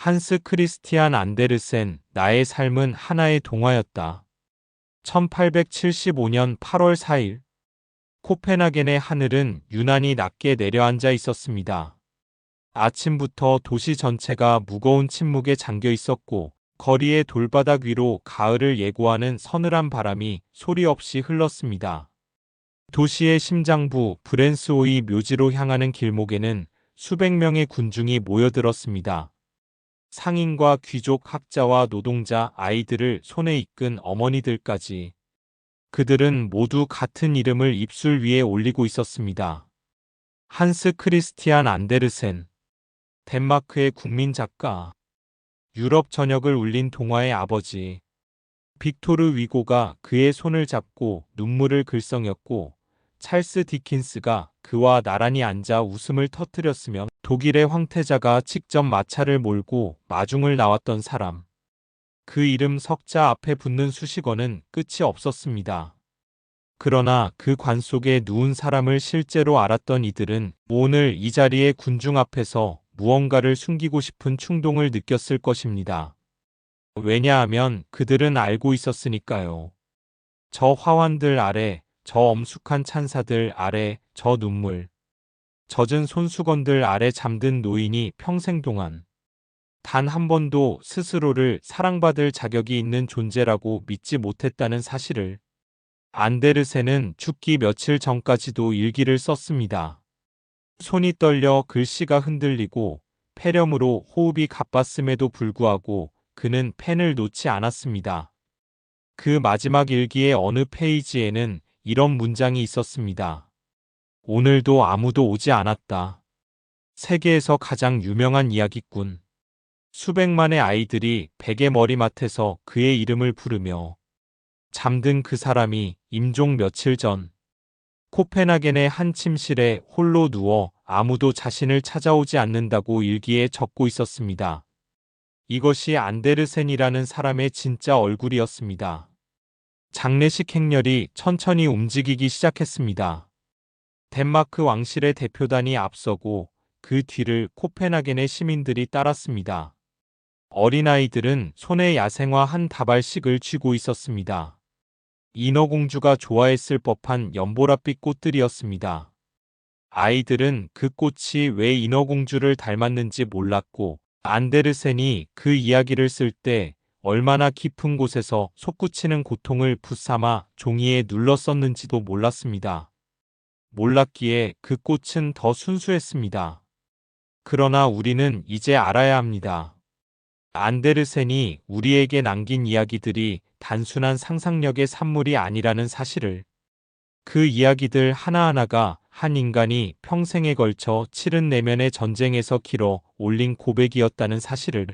한스 크리스티안 안데르센, 나의 삶은 하나의 동화였다. 1875년 8월 4일, 코펜하겐의 하늘은 유난히 낮게 내려앉아 있었습니다. 아침부터 도시 전체가 무거운 침묵에 잠겨 있었고, 거리의 돌바닥 위로 가을을 예고하는 서늘한 바람이 소리 없이 흘렀습니다. 도시의 심장부 브랜스호이 묘지로 향하는 길목에는 수백 명의 군중이 모여들었습니다. 상인과 귀족, 학자와 노동자, 아이들을 손에 이끈 어머니들까지. 그들은 모두 같은 이름을 입술 위에 올리고 있었습니다. 한스 크리스티안 안데르센, 덴마크의 국민 작가, 유럽 전역을 울린 동화의 아버지. 빅토르 위고가 그의 손을 잡고 눈물을 글썽였고, 찰스 디킨스가 그와 나란히 앉아 웃음을 터뜨렸으며, 독일의 황태자가 직접 마차를 몰고 마중을 나왔던 사람. 그 이름 석자 앞에 붙는 수식어는 끝이 없었습니다. 그러나 그 관 속에 누운 사람을 실제로 알았던 이들은 오늘 이 자리의 군중 앞에서 무언가를 숨기고 싶은 충동을 느꼈을 것입니다. 왜냐하면 그들은 알고 있었으니까요. 저 화환들 아래, 저 엄숙한 찬사들 아래, 저 눈물, 젖은 손수건들 아래 잠든 노인이 평생 동안 단 한 번도 스스로를 사랑받을 자격이 있는 존재라고 믿지 못했다는 사실을. 안데르센은 죽기 며칠 전까지도 일기를 썼습니다. 손이 떨려 글씨가 흔들리고 폐렴으로 호흡이 가빴음에도 불구하고 그는 펜을 놓지 않았습니다. 그 마지막 일기의 어느 페이지에는 이런 문장이 있었습니다. 오늘도 아무도 오지 않았다. 세계에서 가장 유명한 이야기꾼. 수백만의 아이들이 베개 머리맡에서 그의 이름을 부르며 잠든 그 사람이 임종 며칠 전 코펜하겐의 한 침실에 홀로 누워 아무도 자신을 찾아오지 않는다고 일기에 적고 있었습니다. 이것이 안데르센이라는 사람의 진짜 얼굴이었습니다. 장례식 행렬이 천천히 움직이기 시작했습니다. 덴마크 왕실의 대표단이 앞서고 그 뒤를 코펜하겐의 시민들이 따랐습니다. 어린아이들은 손에 야생화 한 다발씩을 쥐고 있었습니다. 인어공주가 좋아했을 법한 연보랏빛 꽃들이었습니다. 아이들은 그 꽃이 왜 인어공주를 닮았는지 몰랐고, 안데르센이 그 이야기를 쓸 때 얼마나 깊은 곳에서 솟구치는 고통을 붙삼아 종이에 눌러 썼는지도 몰랐습니다. 몰랐기에 그 꽃은 더 순수했습니다. 그러나 우리는 이제 알아야 합니다. 안데르센이 우리에게 남긴 이야기들이 단순한 상상력의 산물이 아니라는 사실을. 그 이야기들 하나하나가 한 인간이 평생에 걸쳐 치른 내면의 전쟁에서 길어 올린 고백이었다는 사실을.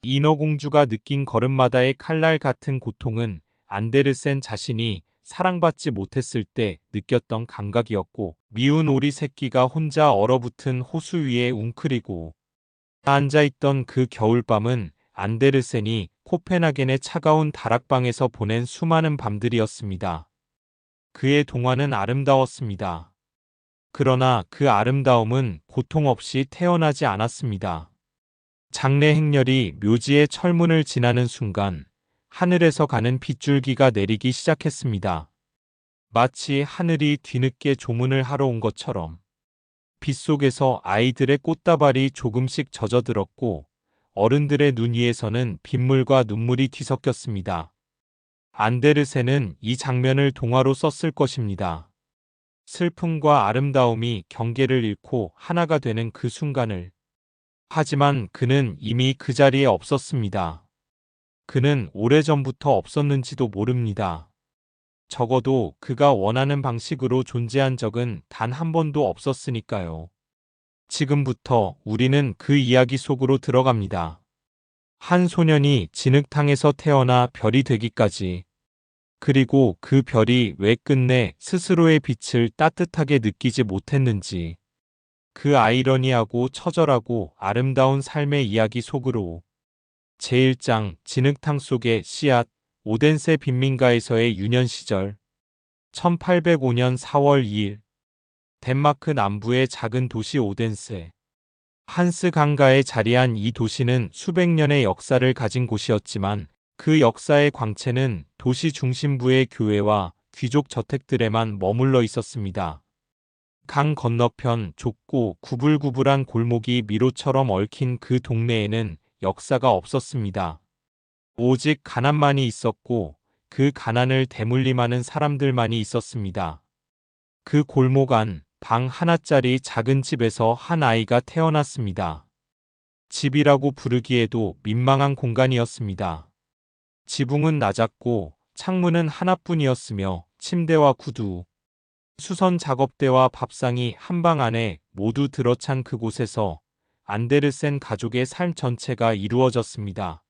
인어공주가 느낀 걸음마다의 칼날 같은 고통은 안데르센 자신이 사랑받지 못했을 때 느꼈던 감각이었고, 미운 오리 새끼가 혼자 얼어붙은 호수 위에 웅크리고 앉아있던 그 겨울밤은 안데르센이 코펜하겐의 차가운 다락방에서 보낸 수많은 밤들이었습니다. 그의 동화는 아름다웠습니다. 그러나 그 아름다움은 고통 없이 태어나지 않았습니다. 장례 행렬이 묘지의 철문을 지나는 순간 하늘에서 가는 빗줄기가 내리기 시작했습니다. 마치 하늘이 뒤늦게 조문을 하러 온 것처럼. 빗속에서 아이들의 꽃다발이 조금씩 젖어들었고 어른들의 눈 위에서는 빗물과 눈물이 뒤섞였습니다. 안데르센은 이 장면을 동화로 썼을 것입니다. 슬픔과 아름다움이 경계를 잃고 하나가 되는 그 순간을. 하지만 그는 이미 그 자리에 없었습니다. 그는 오래전부터 없었는지도 모릅니다. 적어도 그가 원하는 방식으로 존재한 적은 단 한 번도 없었으니까요. 지금부터 우리는 그 이야기 속으로 들어갑니다. 한 소년이 진흙탕에서 태어나 별이 되기까지. 그리고 그 별이 왜 끝내 스스로의 빛을 따뜻하게 느끼지 못했는지. 그 아이러니하고 처절하고 아름다운 삶의 이야기 속으로. 제1장 진흙탕 속의 씨앗. 오덴세 빈민가에서의 유년 시절. 1805년 4월 2일. 덴마크 남부의 작은 도시 오덴세. 한스 강가에 자리한 이 도시는 수백 년의 역사를 가진 곳이었지만 그 역사의 광채는 도시 중심부의 교회와 귀족 저택들에만 머물러 있었습니다. 강 건너편 좁고 구불구불한 골목이 미로처럼 얽힌 그 동네에는 역사가 없었습니다. 오직 가난만이 있었고 그 가난을 대물림하는 사람들만이 있었습니다. 그 골목 안 방 하나짜리 작은 집에서 한 아이가 태어났습니다. 집이라고 부르기에도 민망한 공간이었습니다. 지붕은 낮았고 창문은 하나뿐이었으며 침대와 구두, 수선 작업대와 밥상이 한 방 안에 모두 들어찬 그곳에서 안데르센 가족의 삶 전체가 이루어졌습니다.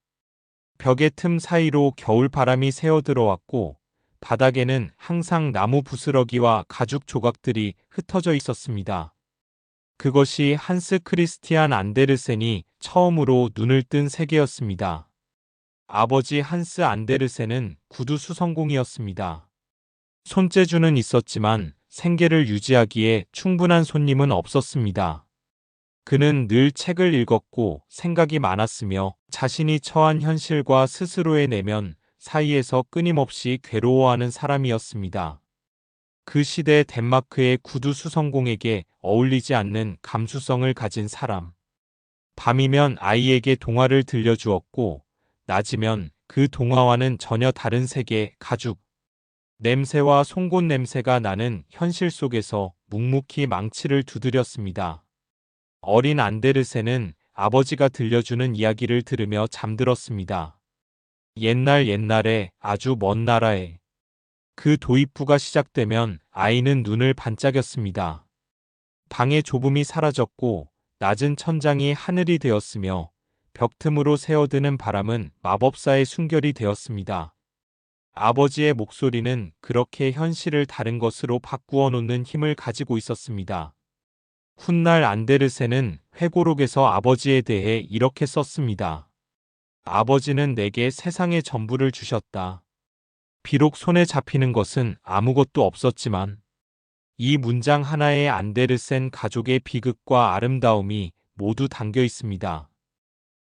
벽의 틈 사이로 겨울 바람이 새어 들어왔고 바닥에는 항상 나무 부스러기와 가죽 조각들이 흩어져 있었습니다. 그것이 한스 크리스티안 안데르센이 처음으로 눈을 뜬 세계였습니다. 아버지 한스 안데르센은 구두 수성공이었습니다. 손재주는 있었지만 생계를 유지하기에 충분한 손님은 없었습니다. 그는 늘 책을 읽었고 생각이 많았으며 자신이 처한 현실과 스스로의 내면 사이에서 끊임없이 괴로워하는 사람이었습니다. 그 시대 덴마크의 구두 수성공에게 어울리지 않는 감수성을 가진 사람. 밤이면 아이에게 동화를 들려주었고 낮이면 그 동화와는 전혀 다른 세계, 가죽, 냄새와 송곳 냄새가 나는 현실 속에서 묵묵히 망치를 두드렸습니다. 어린 안데르센은 아버지가 들려주는 이야기를 들으며 잠들었습니다. 옛날에 아주 먼 나라에 그 도입부가 시작되면 아이는 눈을 반짝였습니다. 방의 좁음이 사라졌고 낮은 천장이 하늘이 되었으며 벽 틈으로 새어드는 바람은 마법사의 순결이 되었습니다. 아버지의 목소리는 그렇게 현실을 다른 것으로 바꾸어 놓는 힘을 가지고 있었습니다. 훗날 안데르센은 회고록에서 아버지에 대해 이렇게 썼습니다. 아버지는 내게 세상의 전부를 주셨다. 비록 손에 잡히는 것은 아무것도 없었지만 이 문장 하나에 안데르센 가족의 비극과 아름다움이 모두 담겨 있습니다.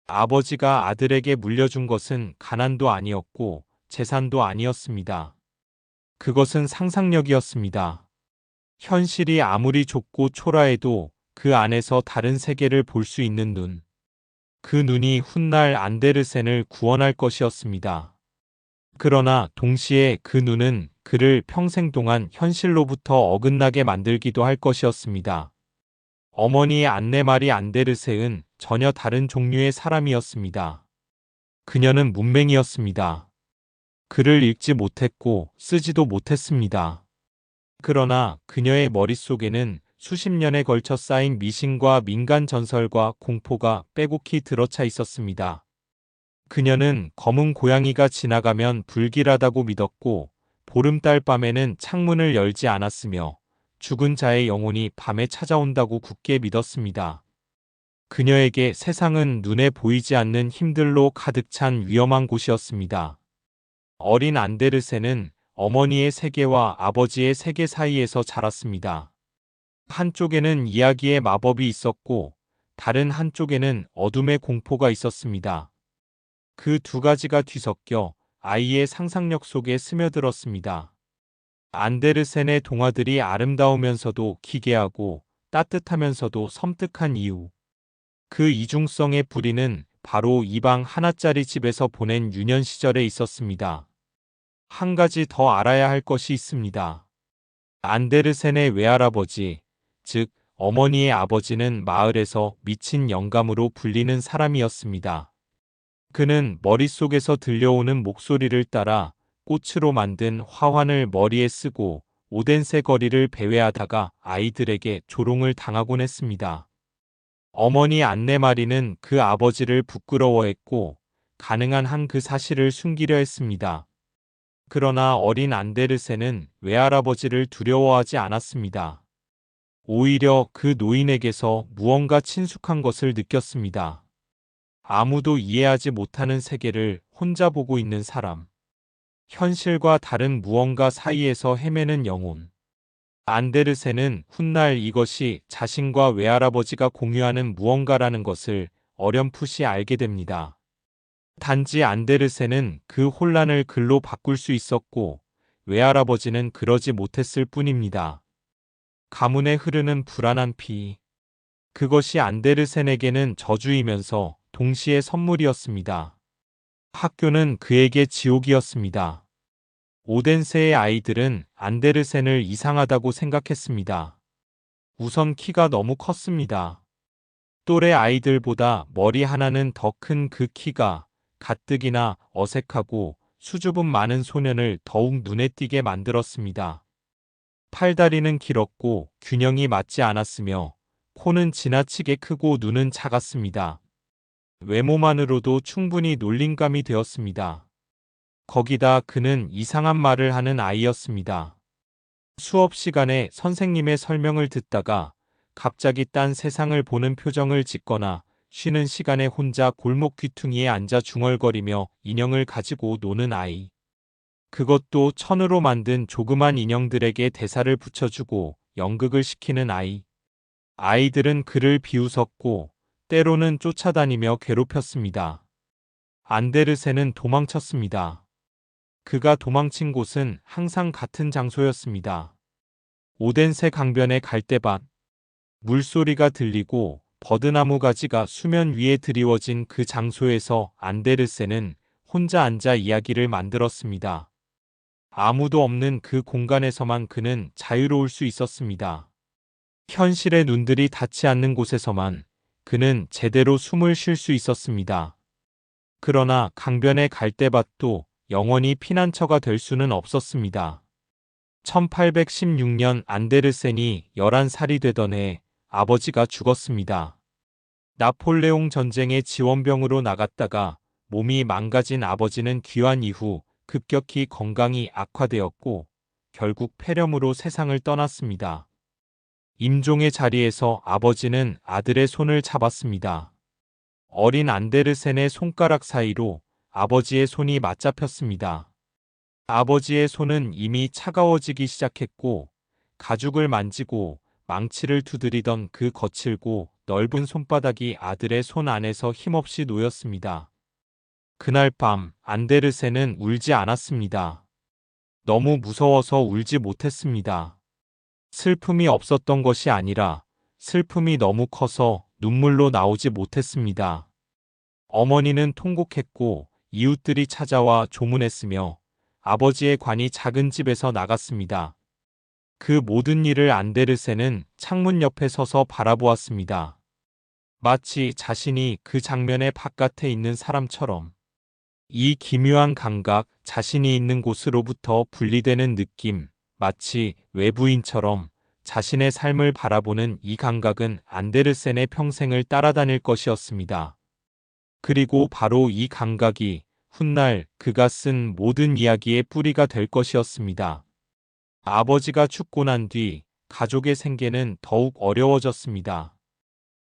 아버지가 아들에게 물려준 것은 가난도 아니었고 재산도 아니었습니다. 그것은 상상력이었습니다. 현실이 아무리 좁고 초라해도 그 안에서 다른 세계를 볼 수 있는 눈. 그 눈이 훗날 안데르센을 구원할 것이었습니다. 그러나 동시에 그 눈은 그를 평생 동안 현실로부터 어긋나게 만들기도 할 것이었습니다. 어머니의 안네마리 안데르센은 전혀 다른 종류의 사람이었습니다. 그녀는 문맹이었습니다. 글을 읽지 못했고 쓰지도 못했습니다. 그러나 그녀의 머릿속에는 수십 년에 걸쳐 쌓인 미신과 민간 전설과 공포가 빼곡히 들어차 있었습니다. 그녀는 검은 고양이가 지나가면 불길하다고 믿었고 보름달 밤에는 창문을 열지 않았으며 죽은 자의 영혼이 밤에 찾아온다고 굳게 믿었습니다. 그녀에게 세상은 눈에 보이지 않는 힘들로 가득 찬 위험한 곳이었습니다. 어린 안데르센은 어머니의 세계와 아버지의 세계 사이에서 자랐습니다. 한쪽에는 이야기의 마법이 있었고 다른 한쪽에는 어둠의 공포가 있었습니다. 그 두 가지가 뒤섞여 아이의 상상력 속에 스며들었습니다. 안데르센의 동화들이 아름다우면서도 기괴하고 따뜻하면서도 섬뜩한 이유. 그 이중성의 뿌리는 바로 이 방 하나짜리 집에서 보낸 유년 시절에 있었습니다. 한 가지 더 알아야 할 것이 있습니다. 안데르센의 외할아버지, 즉 어머니의 아버지는 마을에서 미친 영감으로 불리는 사람이었습니다. 그는 머릿속에서 들려오는 목소리를 따라 꽃으로 만든 화환을 머리에 쓰고 오덴세 거리를 배회하다가 아이들에게 조롱을 당하곤 했습니다. 어머니 안네마리는 그 아버지를 부끄러워했고 가능한 한 그 사실을 숨기려 했습니다. 그러나 어린 안데르센은 외할아버지를 두려워하지 않았습니다. 오히려 그 노인에게서 무언가 친숙한 것을 느꼈습니다. 아무도 이해하지 못하는 세계를 혼자 보고 있는 사람. 현실과 다른 무언가 사이에서 헤매는 영혼. 안데르센은 훗날 이것이 자신과 외할아버지가 공유하는 무언가라는 것을 어렴풋이 알게 됩니다. 단지 안데르센은 그 혼란을 글로 바꿀 수 있었고 외할아버지는 그러지 못했을 뿐입니다. 가문에 흐르는 불안한 피. 그것이 안데르센에게는 저주이면서 동시에 선물이었습니다. 학교는 그에게 지옥이었습니다. 오덴세의 아이들은 안데르센을 이상하다고 생각했습니다. 우선 키가 너무 컸습니다. 또래 아이들보다 머리 하나는 더 큰 그 키가 가뜩이나 어색하고 수줍음 많은 소년을 더욱 눈에 띄게 만들었습니다. 팔다리는 길었고 균형이 맞지 않았으며 코는 지나치게 크고 눈은 작았습니다. 외모만으로도 충분히 놀림감이 되었습니다. 거기다 그는 이상한 말을 하는 아이였습니다. 수업 시간에 선생님의 설명을 듣다가 갑자기 딴 세상을 보는 표정을 짓거나 쉬는 시간에 혼자 골목 귀퉁이에 앉아 중얼거리며 인형을 가지고 노는 아이. 그것도 천으로 만든 조그만 인형들에게 대사를 붙여주고 연극을 시키는 아이. 아이들은 그를 비웃었고 때로는 쫓아다니며 괴롭혔습니다. 안데르센은 도망쳤습니다. 그가 도망친 곳은 항상 같은 장소였습니다. 오덴세 강변의 갈대밭. 물소리가 들리고 버드나무 가지가 수면 위에 드리워진 그 장소에서 안데르센은 혼자 앉아 이야기를 만들었습니다. 아무도 없는 그 공간에서만 그는 자유로울 수 있었습니다. 현실의 눈들이 닿지 않는 곳에서만 그는 제대로 숨을 쉴 수 있었습니다. 그러나 강변의 갈대밭도 영원히 피난처가 될 수는 없었습니다. 1816년 안데르센이 11살이 되던 해 아버지가 죽었습니다. 나폴레옹 전쟁의 지원병으로 나갔다가 몸이 망가진 아버지는 귀환 이후 급격히 건강이 악화되었고 결국 폐렴으로 세상을 떠났습니다. 임종의 자리에서 아버지는 아들의 손을 잡았습니다. 어린 안데르센의 손가락 사이로 아버지의 손이 맞잡혔습니다. 아버지의 손은 이미 차가워지기 시작했고 가죽을 만지고 망치를 두드리던 그 거칠고 넓은 손바닥이 아들의 손 안에서 힘없이 놓였습니다. 그날 밤 안데르센은 울지 않았습니다. 너무 무서워서 울지 못했습니다. 슬픔이 없었던 것이 아니라 슬픔이 너무 커서 눈물로 나오지 못했습니다. 어머니는 통곡했고 이웃들이 찾아와 조문했으며 아버지의 관이 작은 집에서 나갔습니다. 그 모든 일을 안데르센은 창문 옆에 서서 바라보았습니다. 마치 자신이 그 장면의 바깥에 있는 사람처럼. 이 기묘한 감각, 자신이 있는 곳으로부터 분리되는 느낌, 마치 외부인처럼 자신의 삶을 바라보는 이 감각은 안데르센의 평생을 따라다닐 것이었습니다. 그리고 바로 이 감각이 훗날 그가 쓴 모든 이야기의 뿌리가 될 것이었습니다. 아버지가 죽고 난 뒤 가족의 생계는 더욱 어려워졌습니다.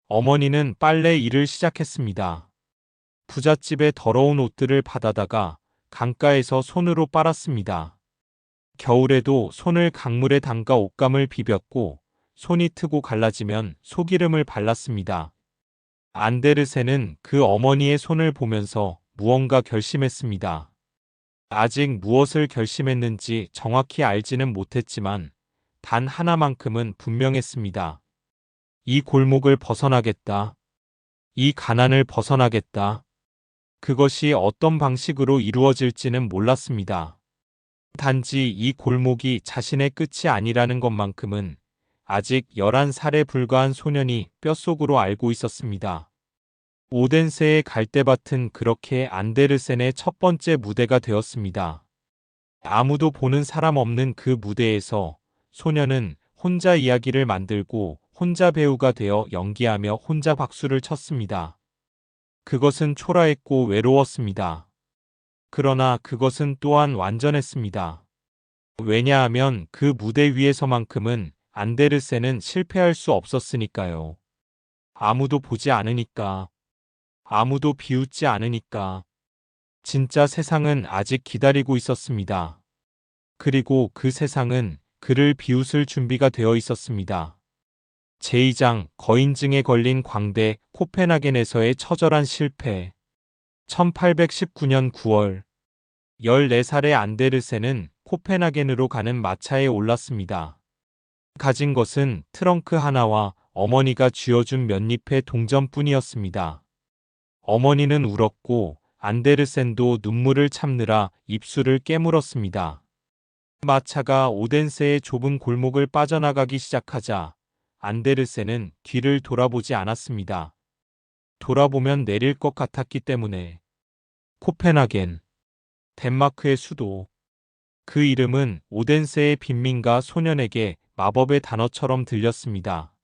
어머니는 빨래 일을 시작했습니다. 부잣집의 더러운 옷들을 받아다가 강가에서 손으로 빨았습니다. 겨울에도 손을 강물에 담가 옷감을 비볐고 손이 트고 갈라지면 소기름을 발랐습니다. 안데르센은 그 어머니의 손을 보면서 무언가 결심했습니다. 아직 무엇을 결심했는지 정확히 알지는 못했지만 단 하나만큼은 분명했습니다. 이 골목을 벗어나겠다. 이 가난을 벗어나겠다. 그것이 어떤 방식으로 이루어질지는 몰랐습니다. 단지 이 골목이 자신의 끝이 아니라는 것만큼은 아직 11살에 불과한 소년이 뼛속으로 알고 있었습니다. 오덴세의 갈대밭은 그렇게 안데르센의 첫 번째 무대가 되었습니다. 아무도 보는 사람 없는 그 무대에서 소년은 혼자 이야기를 만들고 혼자 배우가 되어 연기하며 혼자 박수를 쳤습니다. 그것은 초라했고 외로웠습니다. 그러나 그것은 또한 완전했습니다. 왜냐하면 그 무대 위에서만큼은 안데르센은 실패할 수 없었으니까요. 아무도 보지 않으니까. 아무도 비웃지 않으니까. 진짜 세상은 아직 기다리고 있었습니다. 그리고 그 세상은 그를 비웃을 준비가 되어 있었습니다. 제2장 거인증에 걸린 광대 코펜하겐에서의 처절한 실패. 1819년 9월 14살의 안데르센은 코펜하겐으로 가는 마차에 올랐습니다. 가진 것은 트렁크 하나와 어머니가 쥐어준 몇 잎의 동전뿐이었습니다. 어머니는 울었고 안데르센도 눈물을 참느라 입술을 깨물었습니다. 마차가 오덴세의 좁은 골목을 빠져나가기 시작하자 안데르센은 뒤를 돌아보지 않았습니다. 돌아보면 내릴 것 같았기 때문에. 코펜하겐, 덴마크의 수도. 그 이름은 오덴세의 빈민가 소년에게 마법의 단어처럼 들렸습니다.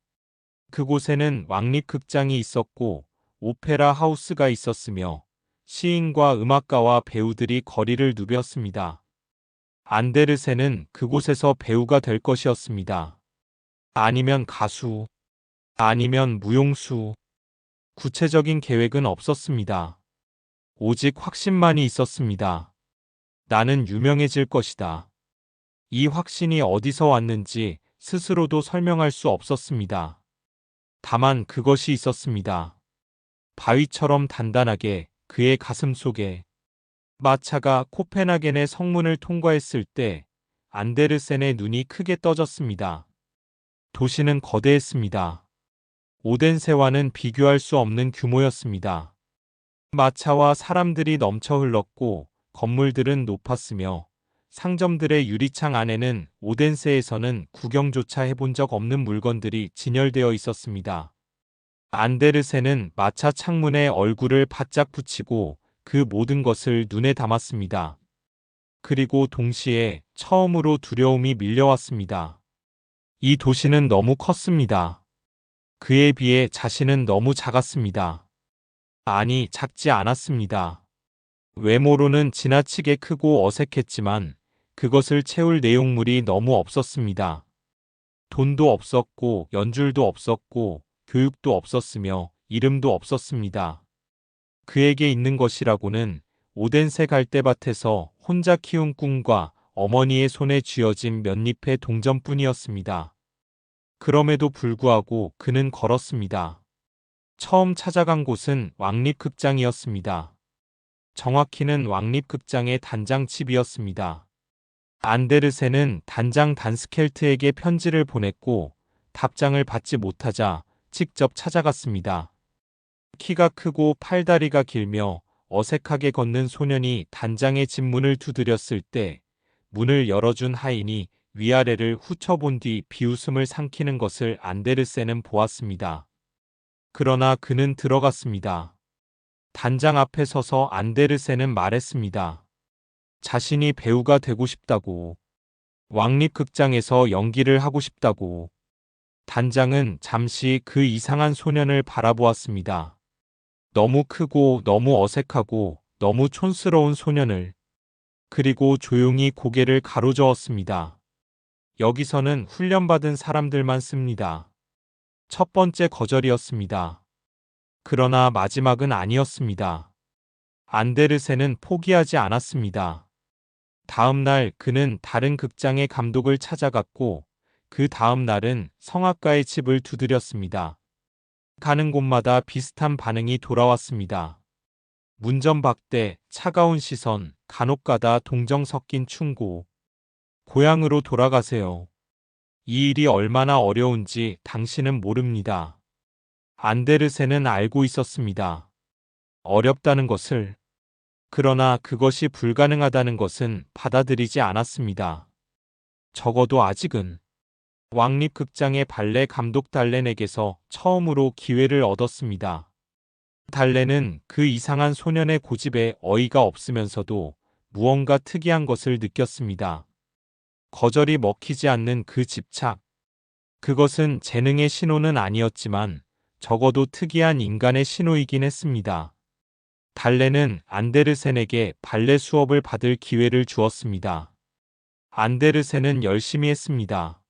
그곳에는 왕립극장이 있었고 오페라 하우스가 있었으며 시인과 음악가와 배우들이 거리를 누볐습니다. 안데르센은 그곳에서 배우가 될 것이었습니다. 아니면 가수, 아니면 무용수. 구체적인 계획은 없었습니다. 오직 확신만이 있었습니다. 나는 유명해질 것이다. 이 확신이 어디서 왔는지 스스로도 설명할 수 없었습니다. 다만 그것이 있었습니다. 바위처럼 단단하게 그의 가슴 속에. 마차가 코펜하겐의 성문을 통과했을 때 안데르센의 눈이 크게 떠졌습니다. 도시는 거대했습니다. 오덴세와는 비교할 수 없는 규모였습니다. 마차와 사람들이 넘쳐 흘렀고 건물들은 높았으며 상점들의 유리창 안에는 오덴세에서는 구경조차 해본 적 없는 물건들이 진열되어 있었습니다. 안데르센은 마차 창문에 얼굴을 바짝 붙이고 그 모든 것을 눈에 담았습니다. 그리고 동시에 처음으로 두려움이 밀려왔습니다. 이 도시는 너무 컸습니다. 그에 비해 자신은 너무 작았습니다. 아니, 작지 않았습니다. 외모로는 지나치게 크고 어색했지만 그것을 채울 내용물이 너무 없었습니다. 돈도 없었고 연줄도 없었고 교육도 없었으며 이름도 없었습니다. 그에게 있는 것이라고는 오덴세 갈대밭에서 혼자 키운 꿈과 어머니의 손에 쥐어진 몇 잎의 동전뿐이었습니다. 그럼에도 불구하고 그는 걸었습니다. 처음 찾아간 곳은 왕립극장이었습니다. 정확히는 왕립극장의 단장집이었습니다. 안데르센은 단장 단스켈트에게 편지를 보냈고 답장을 받지 못하자 직접 찾아갔습니다. 키가 크고 팔다리가 길며 어색하게 걷는 소년이 단장의 집 문을 두드렸을 때 문을 열어준 하인이 위아래를 훑어본 뒤 비웃음을 삼키는 것을 안데르센은 보았습니다. 그러나 그는 들어갔습니다. 단장 앞에 서서 안데르센은 말했습니다. 자신이 배우가 되고 싶다고. 왕립극장에서 연기를 하고 싶다고. 단장은 잠시 그 이상한 소년을 바라보았습니다. 너무 크고 너무 어색하고 너무 촌스러운 소년을. 그리고 조용히 고개를 가로저었습니다. 여기서는 훈련받은 사람들만 씁니다. 첫 번째 거절이었습니다. 그러나 마지막은 아니었습니다. 안데르센은 포기하지 않았습니다. 다음 날 그는 다른 극장의 감독을 찾아갔고 그 다음 날은 성악가의 집을 두드렸습니다. 가는 곳마다 비슷한 반응이 돌아왔습니다. 문전박대, 차가운 시선, 간혹가다 동정 섞인 충고. 고향으로 돌아가세요. 이 일이 얼마나 어려운지 당신은 모릅니다. 안데르센은 알고 있었습니다. 어렵다는 것을. 그러나 그것이 불가능하다는 것은 받아들이지 않았습니다. 적어도 아직은. 왕립극장의 발레 감독 달렌에게서 처음으로 기회를 얻었습니다. 달렌은 그 이상한 소년의 고집에 어이가 없으면서도 무언가 특이한 것을 느꼈습니다. 거절이 먹히지 않는 그 집착. 그것은 재능의 신호는 아니었지만 적어도 특이한 인간의 신호이긴 했습니다. 달렌은 안데르센에게 발레 수업을 받을 기회를 주었습니다. 안데르센은 열심히 했습니다.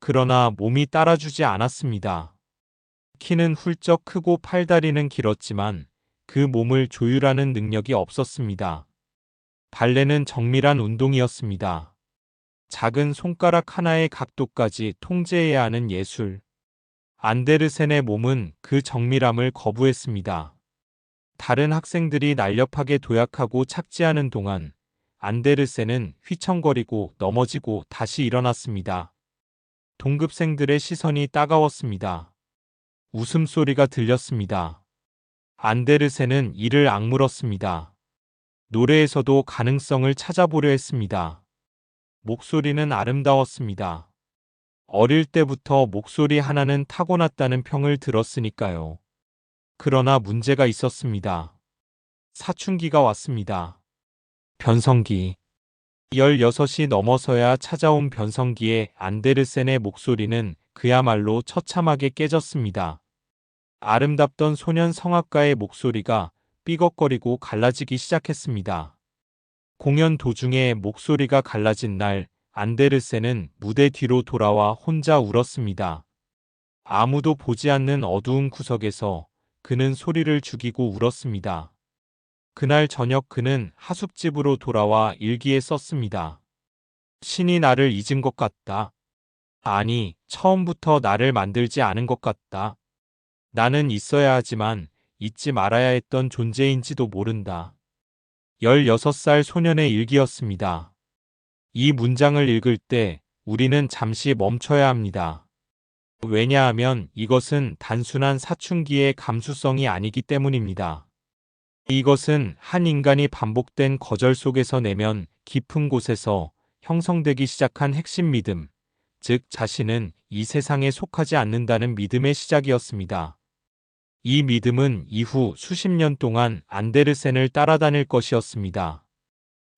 그러나 몸이 따라주지 않았습니다. 키는 훌쩍 크고 팔다리는 길었지만 그 몸을 조율하는 능력이 없었습니다. 발레는 정밀한 운동이었습니다. 작은 손가락 하나의 각도까지 통제해야 하는 예술. 안데르센의 몸은 그 정밀함을 거부했습니다. 다른 학생들이 날렵하게 도약하고 착지하는 동안 안데르센은 휘청거리고 넘어지고 다시 일어났습니다. 동급생들의 시선이 따가웠습니다. 웃음소리가 들렸습니다. 안데르센은 이를 악물었습니다. 노래에서도 가능성을 찾아보려 했습니다. 목소리는 아름다웠습니다. 어릴 때부터 목소리 하나는 타고났다는 평을 들었으니까요. 그러나 문제가 있었습니다. 사춘기가 왔습니다. 변성기. 16이 넘어서야 찾아온 변성기에 안데르센의 목소리는 그야말로 처참하게 깨졌습니다. 아름답던 소년 성악가의 목소리가 삐걱거리고 갈라지기 시작했습니다. 공연 도중에 목소리가 갈라진 날, 안데르센은 무대 뒤로 돌아와 혼자 울었습니다. 아무도 보지 않는 어두운 구석에서 그는 소리를 죽이고 울었습니다. 그날 저녁 그는 하숙집으로 돌아와 일기에 썼습니다. 신이 나를 잊은 것 같다. 아니, 처음부터 나를 만들지 않은 것 같다. 나는 있어야 하지만 잊지 말아야 했던 존재인지도 모른다. 16살 소년의 일기였습니다. 이 문장을 읽을 때 우리는 잠시 멈춰야 합니다. 왜냐하면 이것은 단순한 사춘기의 감수성이 아니기 때문입니다. 이것은 한 인간이 반복된 거절 속에서 내면 깊은 곳에서 형성되기 시작한 핵심 믿음, 즉 자신은 이 세상에 속하지 않는다는 믿음의 시작이었습니다. 이 믿음은 이후 수십 년 동안 안데르센을 따라다닐 것이었습니다.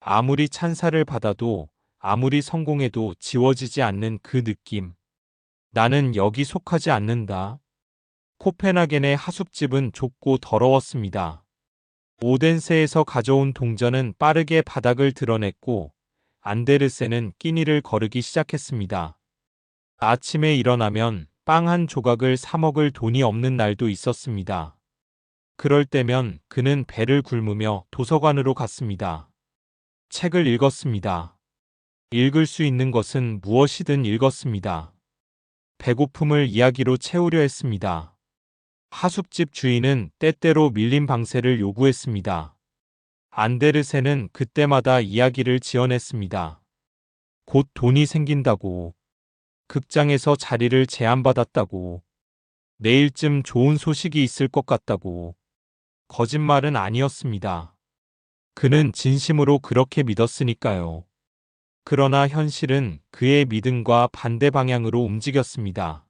아무리 찬사를 받아도 아무리 성공해도 지워지지 않는 그 느낌. 나는 여기 속하지 않는다. 코펜하겐의 하숙집은 좁고 더러웠습니다. 오덴세에서 가져온 동전은 빠르게 바닥을 드러냈고 안데르센은 끼니를 거르기 시작했습니다. 아침에 일어나면 빵 한 조각을 사 먹을 돈이 없는 날도 있었습니다. 그럴 때면 그는 배를 굶으며 도서관으로 갔습니다. 책을 읽었습니다. 읽을 수 있는 것은 무엇이든 읽었습니다. 배고픔을 이야기로 채우려 했습니다. 하숙집 주인은 때때로 밀린 방세를 요구했습니다. 안데르센은 그때마다 이야기를 지어냈습니다. 곧 돈이 생긴다고. 극장에서 자리를 제안받았다고. 내일쯤 좋은 소식이 있을 것 같다고. 거짓말은 아니었습니다. 그는 진심으로 그렇게 믿었으니까요. 그러나 현실은 그의 믿음과 반대 방향으로 움직였습니다.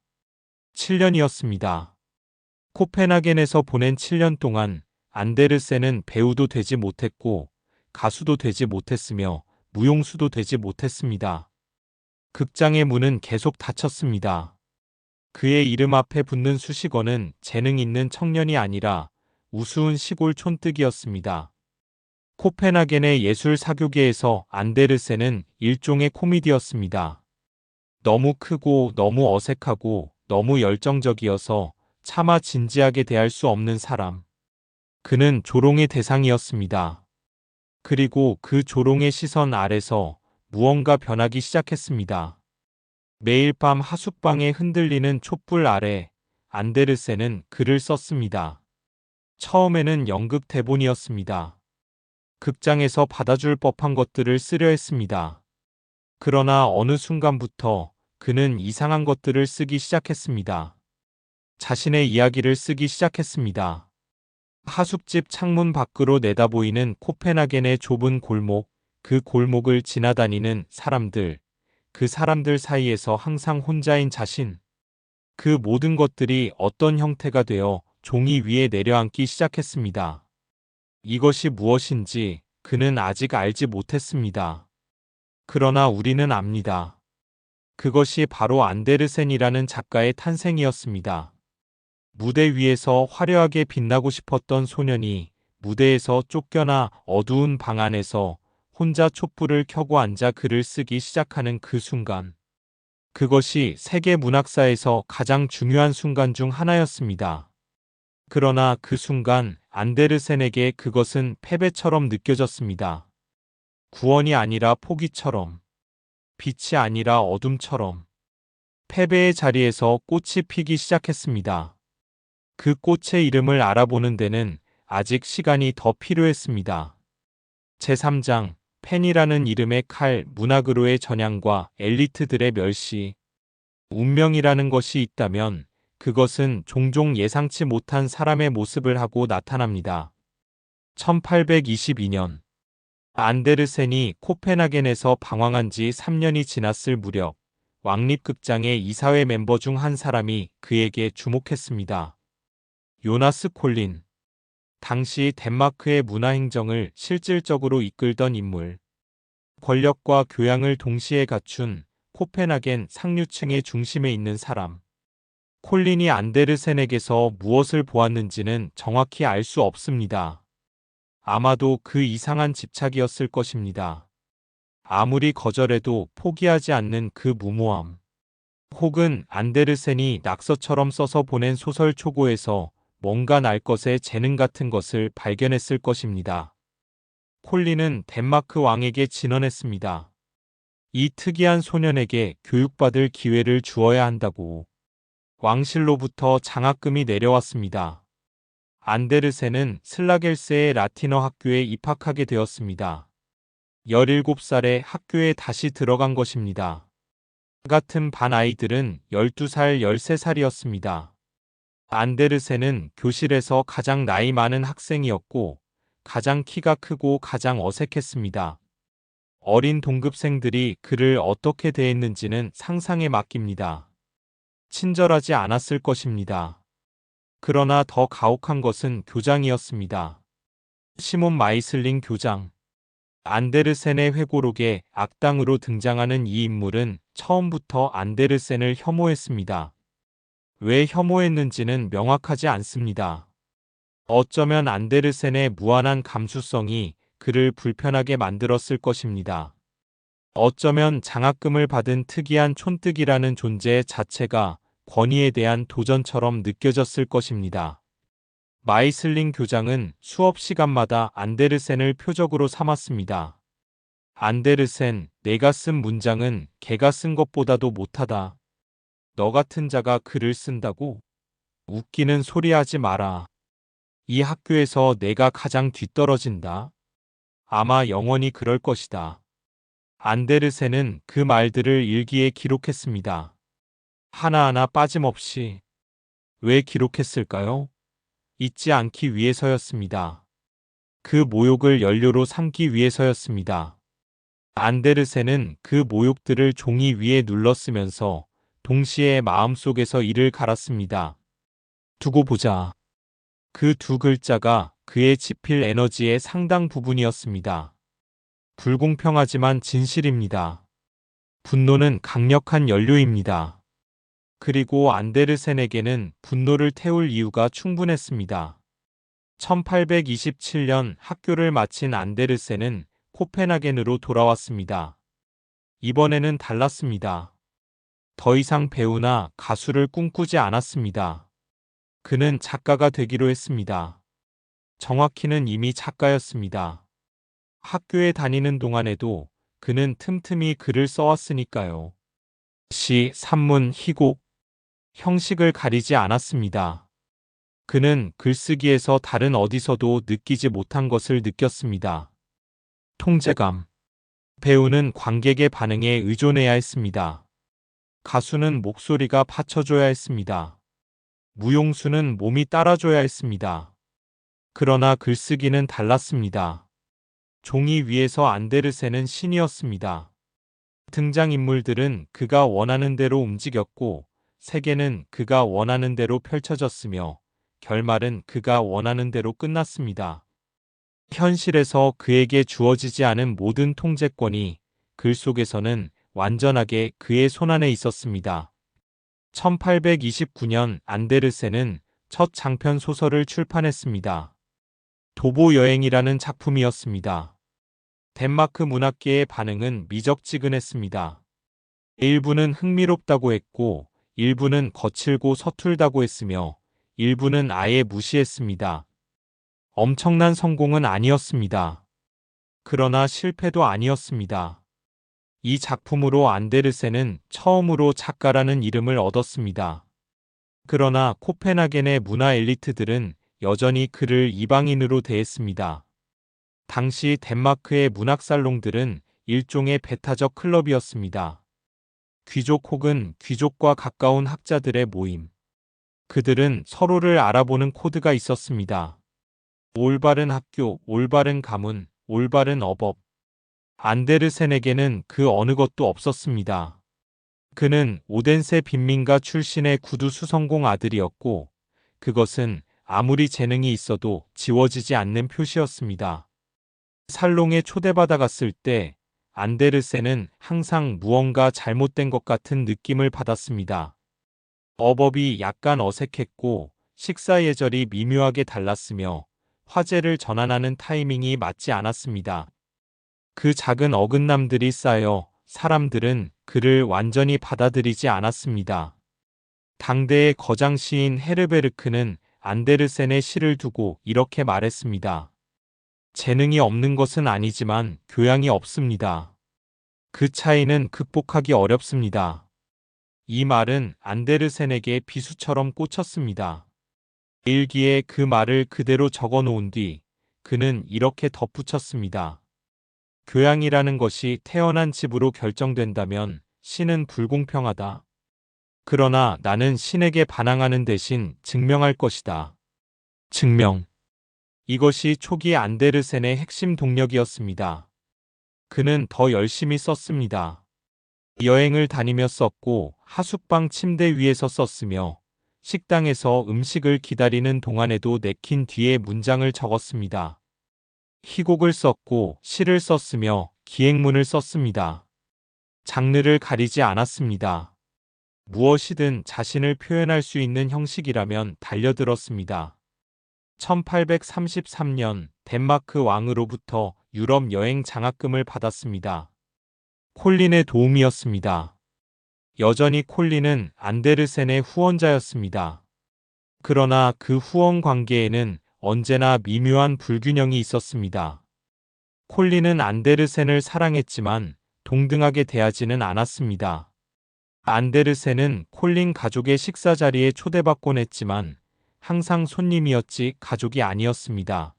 7년이었습니다. 코펜하겐에서 보낸 7년 동안 안데르센은 배우도 되지 못했고 가수도 되지 못했으며 무용수도 되지 못했습니다. 극장의 문은 계속 닫혔습니다. 그의 이름 앞에 붙는 수식어는 재능 있는 청년이 아니라 우스운 시골 촌뜨기였습니다. 코펜하겐의 예술 사교계에서 안데르센은 일종의 코미디였습니다. 너무 크고 너무 어색하고 너무 열정적이어서 차마 진지하게 대할 수 없는 사람. 그는 조롱의 대상이었습니다. 그리고 그 조롱의 시선 아래서 무언가 변하기 시작했습니다. 매일 밤 하숙방에 흔들리는 촛불 아래 안데르센은 글을 썼습니다. 처음에는 연극 대본이었습니다. 극장에서 받아줄 법한 것들을 쓰려 했습니다. 그러나 어느 순간부터 그는 이상한 것들을 쓰기 시작했습니다. 자신의 이야기를 쓰기 시작했습니다. 하숙집 창문 밖으로 내다보이는 코펜하겐의 좁은 골목, 그 골목을 지나다니는 사람들, 그 사람들 사이에서 항상 혼자인 자신. 그 모든 것들이 어떤 형태가 되어 종이 위에 내려앉기 시작했습니다. 이것이 무엇인지 그는 아직 알지 못했습니다. 그러나 우리는 압니다. 그것이 바로 안데르센이라는 작가의 탄생이었습니다. 무대 위에서 화려하게 빛나고 싶었던 소년이 무대에서 쫓겨나 어두운 방 안에서 혼자 촛불을 켜고 앉아 글을 쓰기 시작하는 그 순간. 그것이 세계 문학사에서 가장 중요한 순간 중 하나였습니다. 그러나 그 순간 안데르센에게 그것은 패배처럼 느껴졌습니다. 구원이 아니라 포기처럼. 빛이 아니라 어둠처럼 패배의 자리에서 꽃이 피기 시작했습니다. 그 꽃의 이름을 알아보는 데는 아직 시간이 더 필요했습니다. 제3장 펜이라는 이름의 칼, 문학으로의 전향과 엘리트들의 멸시. 운명이라는 것이 있다면 그것은 종종 예상치 못한 사람의 모습을 하고 나타납니다. 1822년 안데르센이 코펜하겐에서 방황한 지 3년이 지났을 무렵 왕립극장의 이사회 멤버 중 한 사람이 그에게 주목했습니다. 요나스 콜린. 당시 덴마크의 문화행정을 실질적으로 이끌던 인물. 권력과 교양을 동시에 갖춘 코펜하겐 상류층의 중심에 있는 사람. 콜린이 안데르센에게서 무엇을 보았는지는 정확히 알 수 없습니다. 아마도 그 이상한 집착이었을 것입니다. 아무리 거절해도 포기하지 않는 그 무모함. 혹은 안데르센이 낙서처럼 써서 보낸 소설 초고에서 뭔가 날 것의 재능 같은 것을 발견했을 것입니다. 콜린은 덴마크 왕에게 진언했습니다. 이 특이한 소년에게 교육받을 기회를 주어야 한다고. 왕실로부터 장학금이 내려왔습니다. 안데르센은 슬라겔스의 라틴어 학교에 입학하게 되었습니다. 17살에 학교에 다시 들어간 것입니다. 같은 반 아이들은 12살, 13살이었습니다. 안데르센은 교실에서 가장 나이 많은 학생이었고 가장 키가 크고 가장 어색했습니다. 어린 동급생들이 그를 어떻게 대했는지는 상상에 맡깁니다. 친절하지 않았을 것입니다. 그러나 더 가혹한 것은 교장이었습니다. 시몬 마이슬링 교장. 안데르센의 회고록에 악당으로 등장하는 이 인물은 처음부터 안데르센을 혐오했습니다. 왜 혐오했는지는 명확하지 않습니다. 어쩌면 안데르센의 무한한 감수성이 그를 불편하게 만들었을 것입니다. 어쩌면 장학금을 받은 특이한 촌뜨기라는 존재 자체가 권위에 대한 도전처럼 느껴졌을 것입니다. 마이슬링 교장은 수업 시간마다 안데르센을 표적으로 삼았습니다. 안데르센, 내가 쓴 문장은 걔가 쓴 것보다도 못하다. 너 같은 자가 글을 쓴다고? 웃기는 소리 하지 마라. 이 학교에서 내가 가장 뒤떨어진다. 아마 영원히 그럴 것이다. 안데르센은 그 말들을 일기에 기록했습니다. 하나하나 빠짐없이. 왜 기록했을까요? 잊지 않기 위해서였습니다. 그 모욕을 연료로 삼기 위해서였습니다. 안데르센은 그 모욕들을 종이 위에 눌러 쓰면서 동시에 마음속에서 이를 갈았습니다. 두고 보자. 그 두 글자가 그의 지필 에너지의 상당 부분이었습니다. 불공평하지만 진실입니다. 분노는 강력한 연료입니다. 그리고 안데르센에게는 분노를 태울 이유가 충분했습니다. 1827년 학교를 마친 안데르센은 코펜하겐으로 돌아왔습니다. 이번에는 달랐습니다. 더 이상 배우나 가수를 꿈꾸지 않았습니다. 그는 작가가 되기로 했습니다. 정확히는 이미 작가였습니다. 학교에 다니는 동안에도 그는 틈틈이 글을 써왔으니까요. 시, 산문, 희곡, 형식을 가리지 않았습니다. 그는 글쓰기에서 다른 어디서도 느끼지 못한 것을 느꼈습니다. 통제감. 배우는 관객의 반응에 의존해야 했습니다. 가수는 목소리가 받쳐줘야 했습니다. 무용수는 몸이 따라줘야 했습니다. 그러나 글쓰기는 달랐습니다. 종이 위에서 안데르센은 신이었습니다. 등장인물들은 그가 원하는 대로 움직였고 세계는 그가 원하는 대로 펼쳐졌으며 결말은 그가 원하는 대로 끝났습니다. 현실에서 그에게 주어지지 않은 모든 통제권이 글 속에서는 완전하게 그의 손안에 있었습니다. 1829년 안데르센은 첫 장편 소설을 출판했습니다. 도보 여행이라는 작품이었습니다. 덴마크 문학계의 반응은 미적지근했습니다. 일부는 흥미롭다고 했고, 일부는 거칠고 서툴다고 했으며, 일부는 아예 무시했습니다. 엄청난 성공은 아니었습니다. 그러나 실패도 아니었습니다. 이 작품으로 안데르센은 처음으로 작가라는 이름을 얻었습니다. 그러나 코펜하겐의 문화 엘리트들은 여전히 그를 이방인으로 대했습니다. 당시 덴마크의 문학살롱들은 일종의 배타적 클럽이었습니다. 귀족 혹은 귀족과 가까운 학자들의 모임. 그들은 서로를 알아보는 코드가 있었습니다. 올바른 학교, 올바른 가문, 올바른 어법. 안데르센에게는 그 어느 것도 없었습니다. 그는 오덴세 빈민가 출신의 구두 수성공 아들이었고, 그것은 아무리 재능이 있어도 지워지지 않는 표시였습니다. 살롱에 초대받아갔을 때 안데르센은 항상 무언가 잘못된 것 같은 느낌을 받았습니다. 어법이 약간 어색했고 식사 예절이 미묘하게 달랐으며 화제를 전환하는 타이밍이 맞지 않았습니다. 그 작은 어긋남들이 쌓여 사람들은 그를 완전히 받아들이지 않았습니다. 당대의 거장 시인 헤르베르크는 안데르센의 시를 두고 이렇게 말했습니다. 재능이 없는 것은 아니지만 교양이 없습니다. 그 차이는 극복하기 어렵습니다. 이 말은 안데르센에게 비수처럼 꽂혔습니다. 일기에 그 말을 그대로 적어 놓은 뒤 그는 이렇게 덧붙였습니다. 교양이라는 것이 태어난 집으로 결정된다면 신은 불공평하다. 그러나 나는 신에게 반항하는 대신 증명할 것이다. 증명. 이것이 초기 안데르센의 핵심 동력이었습니다. 그는 더 열심히 썼습니다. 여행을 다니며 썼고 하숙방 침대 위에서 썼으며 식당에서 음식을 기다리는 동안에도 내킨 뒤에 문장을 적었습니다. 희곡을 썼고 시를 썼으며 기행문을 썼습니다. 장르를 가리지 않았습니다. 무엇이든 자신을 표현할 수 있는 형식이라면 달려들었습니다. 1833년 덴마크 왕으로부터 유럽 여행 장학금을 받았습니다. 콜린의 도움이었습니다. 여전히 콜린은 안데르센의 후원자였습니다. 그러나 그 후원 관계에는 언제나 미묘한 불균형이 있었습니다. 콜린은 안데르센을 사랑했지만 동등하게 대하지는 않았습니다. 안데르센은 콜린 가족의 식사 자리에 초대받곤 했지만 항상 손님이었지 가족이 아니었습니다.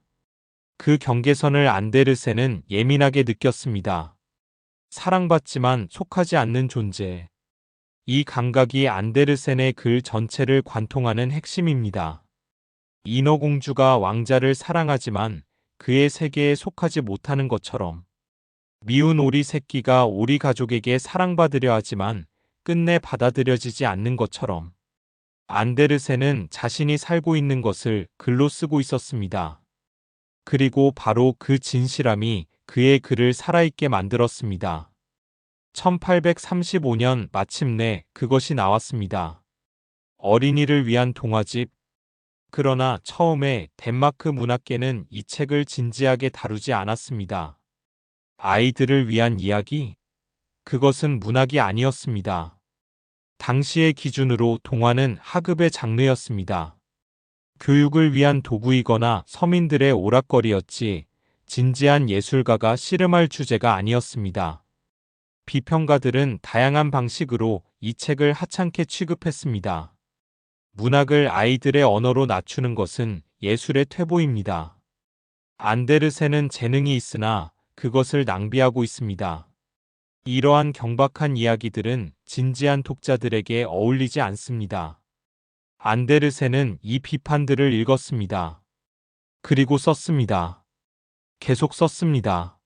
그 경계선을 안데르센은 예민하게 느꼈습니다. 사랑받지만 속하지 않는 존재. 이 감각이 안데르센의 글 전체를 관통하는 핵심입니다. 인어공주가 왕자를 사랑하지만 그의 세계에 속하지 못하는 것처럼 미운 오리 새끼가 오리 가족에게 사랑받으려 하지만 끝내 받아들여지지 않는 것처럼 안데르센은 자신이 살고 있는 것을 글로 쓰고 있었습니다. 그리고 바로 그 진실함이 그의 글을 살아있게 만들었습니다. 1835년 마침내 그것이 나왔습니다. 어린이를 위한 동화집. 그러나 처음에 덴마크 문학계는 이 책을 진지하게 다루지 않았습니다. 아이들을 위한 이야기? 그것은 문학이 아니었습니다. 당시의 기준으로 동화는 하급의 장르였습니다. 교육을 위한 도구이거나 서민들의 오락거리였지 진지한 예술가가 씨름할 주제가 아니었습니다. 비평가들은 다양한 방식으로 이 책을 하찮게 취급했습니다. 문학을 아이들의 언어로 낮추는 것은 예술의 퇴보입니다. 안데르센은 재능이 있으나 그것을 낭비하고 있습니다. 이러한 경박한 이야기들은 진지한 독자들에게 어울리지 않습니다. 안데르센은 이 비판들을 읽었습니다. 그리고 썼습니다. 계속 썼습니다.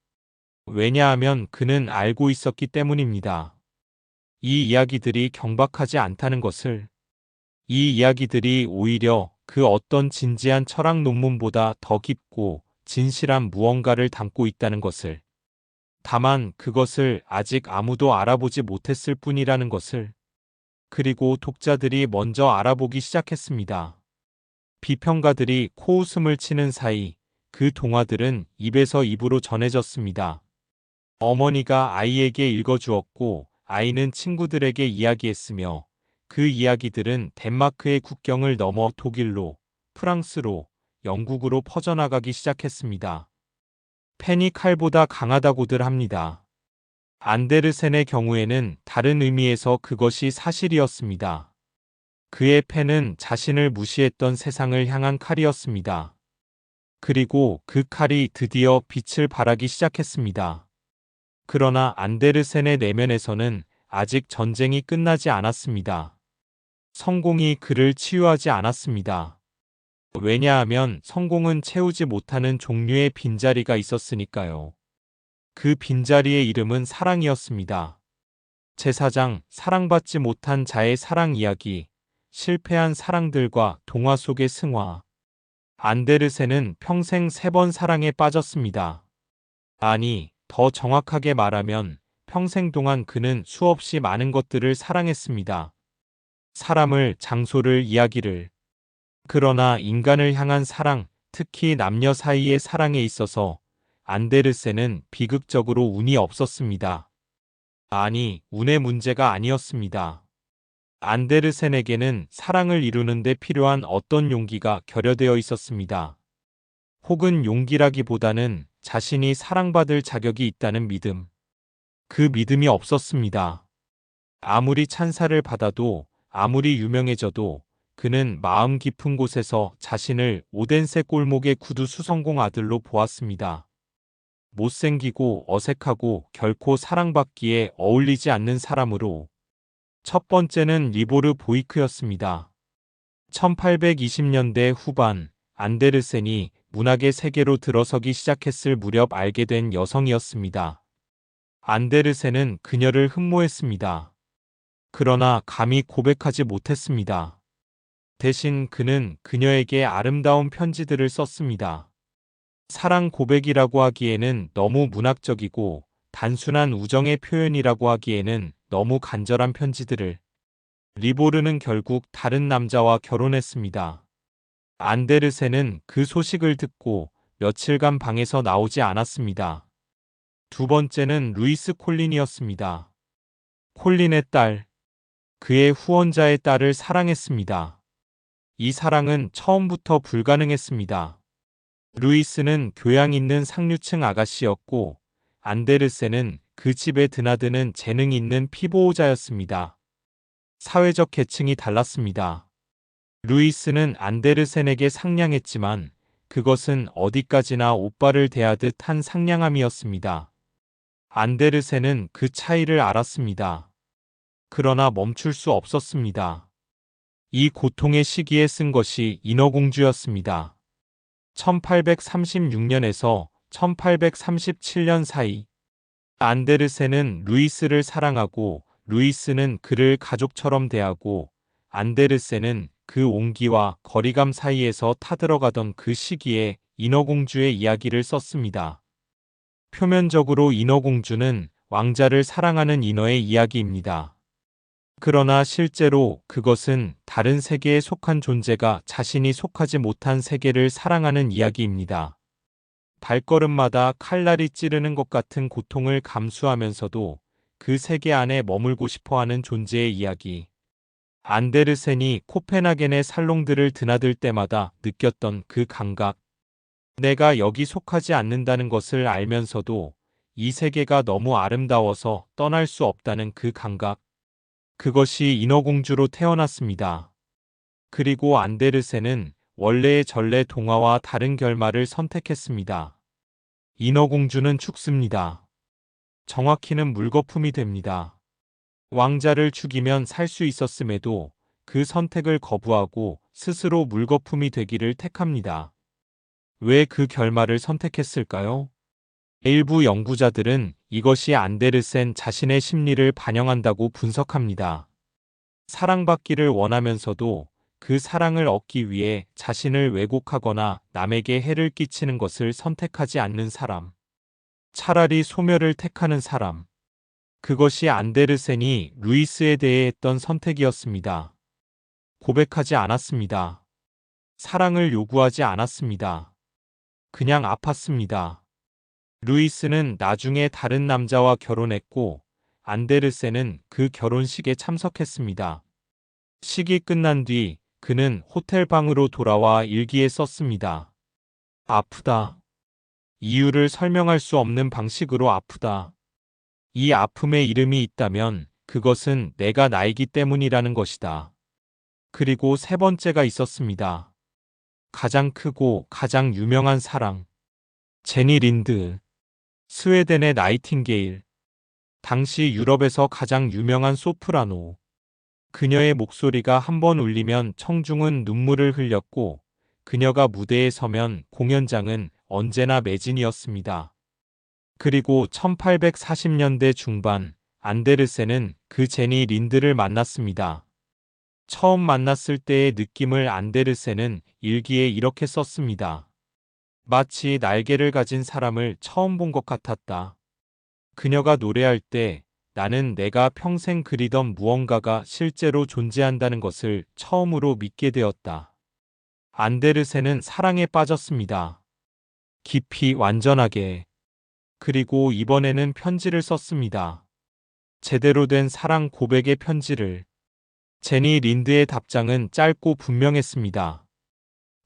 왜냐하면 그는 알고 있었기 때문입니다. 이 이야기들이 경박하지 않다는 것을, 이 이야기들이 오히려 그 어떤 진지한 철학 논문보다 더 깊고 진실한 무언가를 담고 있다는 것을, 다만 그것을 아직 아무도 알아보지 못했을 뿐이라는 것을, 그리고 독자들이 먼저 알아보기 시작했습니다. 비평가들이 코웃음을 치는 사이 그 동화들은 입에서 입으로 전해졌습니다. 어머니가 아이에게 읽어주었고 아이는 친구들에게 이야기했으며 그 이야기들은 덴마크의 국경을 넘어 독일로, 프랑스로, 영국으로 퍼져나가기 시작했습니다. 펜이 칼보다 강하다고들 합니다. 안데르센의 경우에는 다른 의미에서 그것이 사실이었습니다. 그의 펜은 자신을 무시했던 세상을 향한 칼이었습니다. 그리고 그 칼이 드디어 빛을 발하기 시작했습니다. 그러나 안데르센의 내면에서는 아직 전쟁이 끝나지 않았습니다. 성공이 그를 치유하지 않았습니다. 왜냐하면 성공은 채우지 못하는 종류의 빈자리가 있었으니까요. 그 빈자리의 이름은 사랑이었습니다. 제4장 사랑받지 못한 자의 사랑 이야기, 실패한 사랑들과 동화 속의 승화. 안데르센은 평생 3번 사랑에 빠졌습니다. 아니, 더 정확하게 말하면 평생 동안 그는 수없이 많은 것들을 사랑했습니다. 사람을, 장소를, 이야기를. 그러나 인간을 향한 사랑, 특히 남녀 사이의 사랑에 있어서 안데르센은 비극적으로 운이 없었습니다. 아니, 운의 문제가 아니었습니다. 안데르센에게는 사랑을 이루는 데 필요한 어떤 용기가 결여되어 있었습니다. 혹은 용기라기보다는 자신이 사랑받을 자격이 있다는 믿음. 그 믿음이 없었습니다. 아무리 찬사를 받아도, 아무리 유명해져도 그는 마음 깊은 곳에서 자신을 오덴세 꼴목의 구두 수성공 아들로 보았습니다. 못생기고 어색하고 결코 사랑받기에 어울리지 않는 사람으로. 첫 번째는 리보르 보이크였습니다. 1820년대 후반 안데르센이 문학의 세계로 들어서기 시작했을 무렵 알게 된 여성이었습니다. 안데르센은 그녀를 흠모했습니다. 그러나 감히 고백하지 못했습니다. 대신 그는 그녀에게 아름다운 편지들을 썼습니다. 사랑 고백이라고 하기에는 너무 문학적이고 단순한 우정의 표현이라고 하기에는 너무 간절한 편지들을. 리보르는 결국 다른 남자와 결혼했습니다. 안데르센은 그 소식을 듣고 며칠간 방에서 나오지 않았습니다. 두 번째는 루이스 콜린이었습니다. 콜린의 딸, 그의 후원자의 딸을 사랑했습니다. 이 사랑은 처음부터 불가능했습니다. 루이스는 교양 있는 상류층 아가씨였고 안데르센은 그 집에 드나드는 재능 있는 피보호자였습니다. 사회적 계층이 달랐습니다. 루이스는 안데르센에게 상냥했지만 그것은 어디까지나 오빠를 대하듯 한 상냥함이었습니다. 안데르센은 그 차이를 알았습니다. 그러나 멈출 수 없었습니다. 이 고통의 시기에 쓴 것이 인어공주였습니다. 1836년에서 1837년 사이 안데르센은 루이스를 사랑하고 루이스는 그를 가족처럼 대하고 안데르센은 그 온기와 거리감 사이에서 타들어가던 그 시기에 인어공주의 이야기를 썼습니다. 표면적으로 인어공주는 왕자를 사랑하는 인어의 이야기입니다. 그러나 실제로 그것은 다른 세계에 속한 존재가 자신이 속하지 못한 세계를 사랑하는 이야기입니다. 발걸음마다 칼날이 찌르는 것 같은 고통을 감수하면서도 그 세계 안에 머물고 싶어하는 존재의 이야기. 안데르센이 코펜하겐의 살롱들을 드나들 때마다 느꼈던 그 감각. 내가 여기 속하지 않는다는 것을 알면서도 이 세계가 너무 아름다워서 떠날 수 없다는 그 감각. 그것이 인어공주로 태어났습니다. 그리고 안데르센은 원래의 전래 동화와 다른 결말을 선택했습니다. 인어공주는 죽습니다. 정확히는 물거품이 됩니다. 왕자를 죽이면 살 수 있었음에도 그 선택을 거부하고 스스로 물거품이 되기를 택합니다. 왜 그 결말을 선택했을까요? 일부 연구자들은 이것이 안데르센 자신의 심리를 반영한다고 분석합니다. 사랑받기를 원하면서도 그 사랑을 얻기 위해 자신을 왜곡하거나 남에게 해를 끼치는 것을 선택하지 않는 사람. 차라리 소멸을 택하는 사람. 그것이 안데르센이 루이스에 대해 했던 선택이었습니다. 고백하지 않았습니다. 사랑을 요구하지 않았습니다. 그냥 아팠습니다. 루이스는 나중에 다른 남자와 결혼했고 안데르센은 그 결혼식에 참석했습니다. 식이 끝난 뒤 그는 호텔 방으로 돌아와 일기에 썼습니다. 아프다. 이유를 설명할 수 없는 방식으로 아프다. 이 아픔의 이름이 있다면 그것은 내가 나이기 때문이라는 것이다. 그리고 세 번째가 있었습니다. 가장 크고 가장 유명한 사랑. 제니 린드. 스웨덴의 나이팅게일. 당시 유럽에서 가장 유명한 소프라노. 그녀의 목소리가 한 번 울리면 청중은 눈물을 흘렸고 그녀가 무대에 서면 공연장은 언제나 매진이었습니다. 그리고 1840년대 중반 안데르센은 그 제니 린드를 만났습니다. 처음 만났을 때의 느낌을 안데르센은 일기에 이렇게 썼습니다. 마치 날개를 가진 사람을 처음 본 것 같았다. 그녀가 노래할 때 나는 내가 평생 그리던 무언가가 실제로 존재한다는 것을 처음으로 믿게 되었다. 안데르센은 사랑에 빠졌습니다. 깊이 완전하게. 그리고 이번에는 편지를 썼습니다. 제대로 된 사랑 고백의 편지를. 제니 린드의 답장은 짧고 분명했습니다.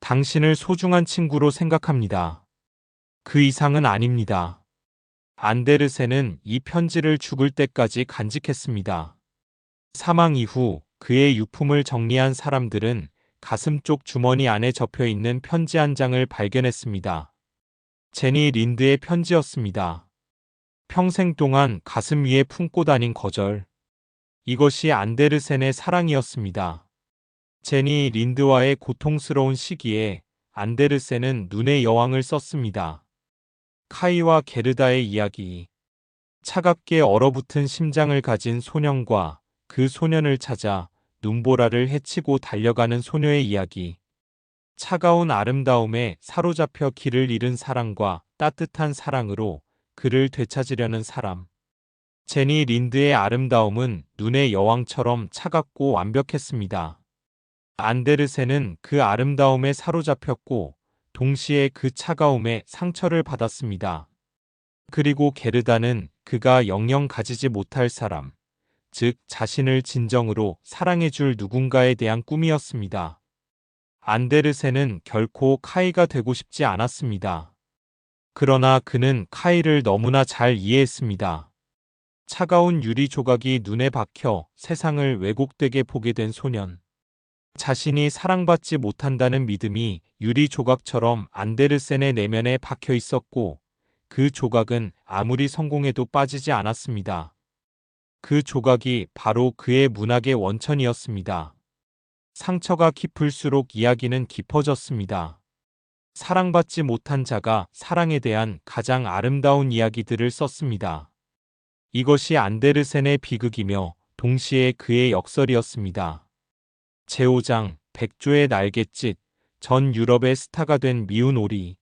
당신을 소중한 친구로 생각합니다. 그 이상은 아닙니다. 안데르센은 이 편지를 죽을 때까지 간직했습니다. 사망 이후 그의 유품을 정리한 사람들은 가슴 쪽 주머니 안에 접혀 있는 편지 한 장을 발견했습니다. 제니 린드의 편지였습니다. 평생 동안 가슴 위에 품고 다닌 거절. 이것이 안데르센의 사랑이었습니다. 제니 린드와의 고통스러운 시기에 안데르센은 눈의 여왕을 썼습니다. 카이와 게르다의 이야기. 차갑게 얼어붙은 심장을 가진 소년과 그 소년을 찾아 눈보라를 헤치고 달려가는 소녀의 이야기. 차가운 아름다움에 사로잡혀 길을 잃은 사랑과 따뜻한 사랑으로 그를 되찾으려는 사람. 제니 린드의 아름다움은 눈의 여왕처럼 차갑고 완벽했습니다. 안데르센은 그 아름다움에 사로잡혔고 동시에 그 차가움에 상처를 받았습니다. 그리고 게르다는 그가 영영 가지지 못할 사람, 즉 자신을 진정으로 사랑해줄 누군가에 대한 꿈이었습니다. 안데르센은 결코 카이가 되고 싶지 않았습니다. 그러나 그는 카이를 너무나 잘 이해했습니다. 차가운 유리 조각이 눈에 박혀 세상을 왜곡되게 보게 된 소년. 자신이 사랑받지 못한다는 믿음이 유리 조각처럼 안데르센의 내면에 박혀 있었고 그 조각은 아무리 성공해도 빠지지 않았습니다. 그 조각이 바로 그의 문학의 원천이었습니다. 상처가 깊을수록 이야기는 깊어졌습니다. 사랑받지 못한 자가 사랑에 대한 가장 아름다운 이야기들을 썼습니다. 이것이 안데르센의 비극이며 동시에 그의 역설이었습니다. 제5장 백조의 날갯짓. 전 유럽의 스타가 된 미운 오리.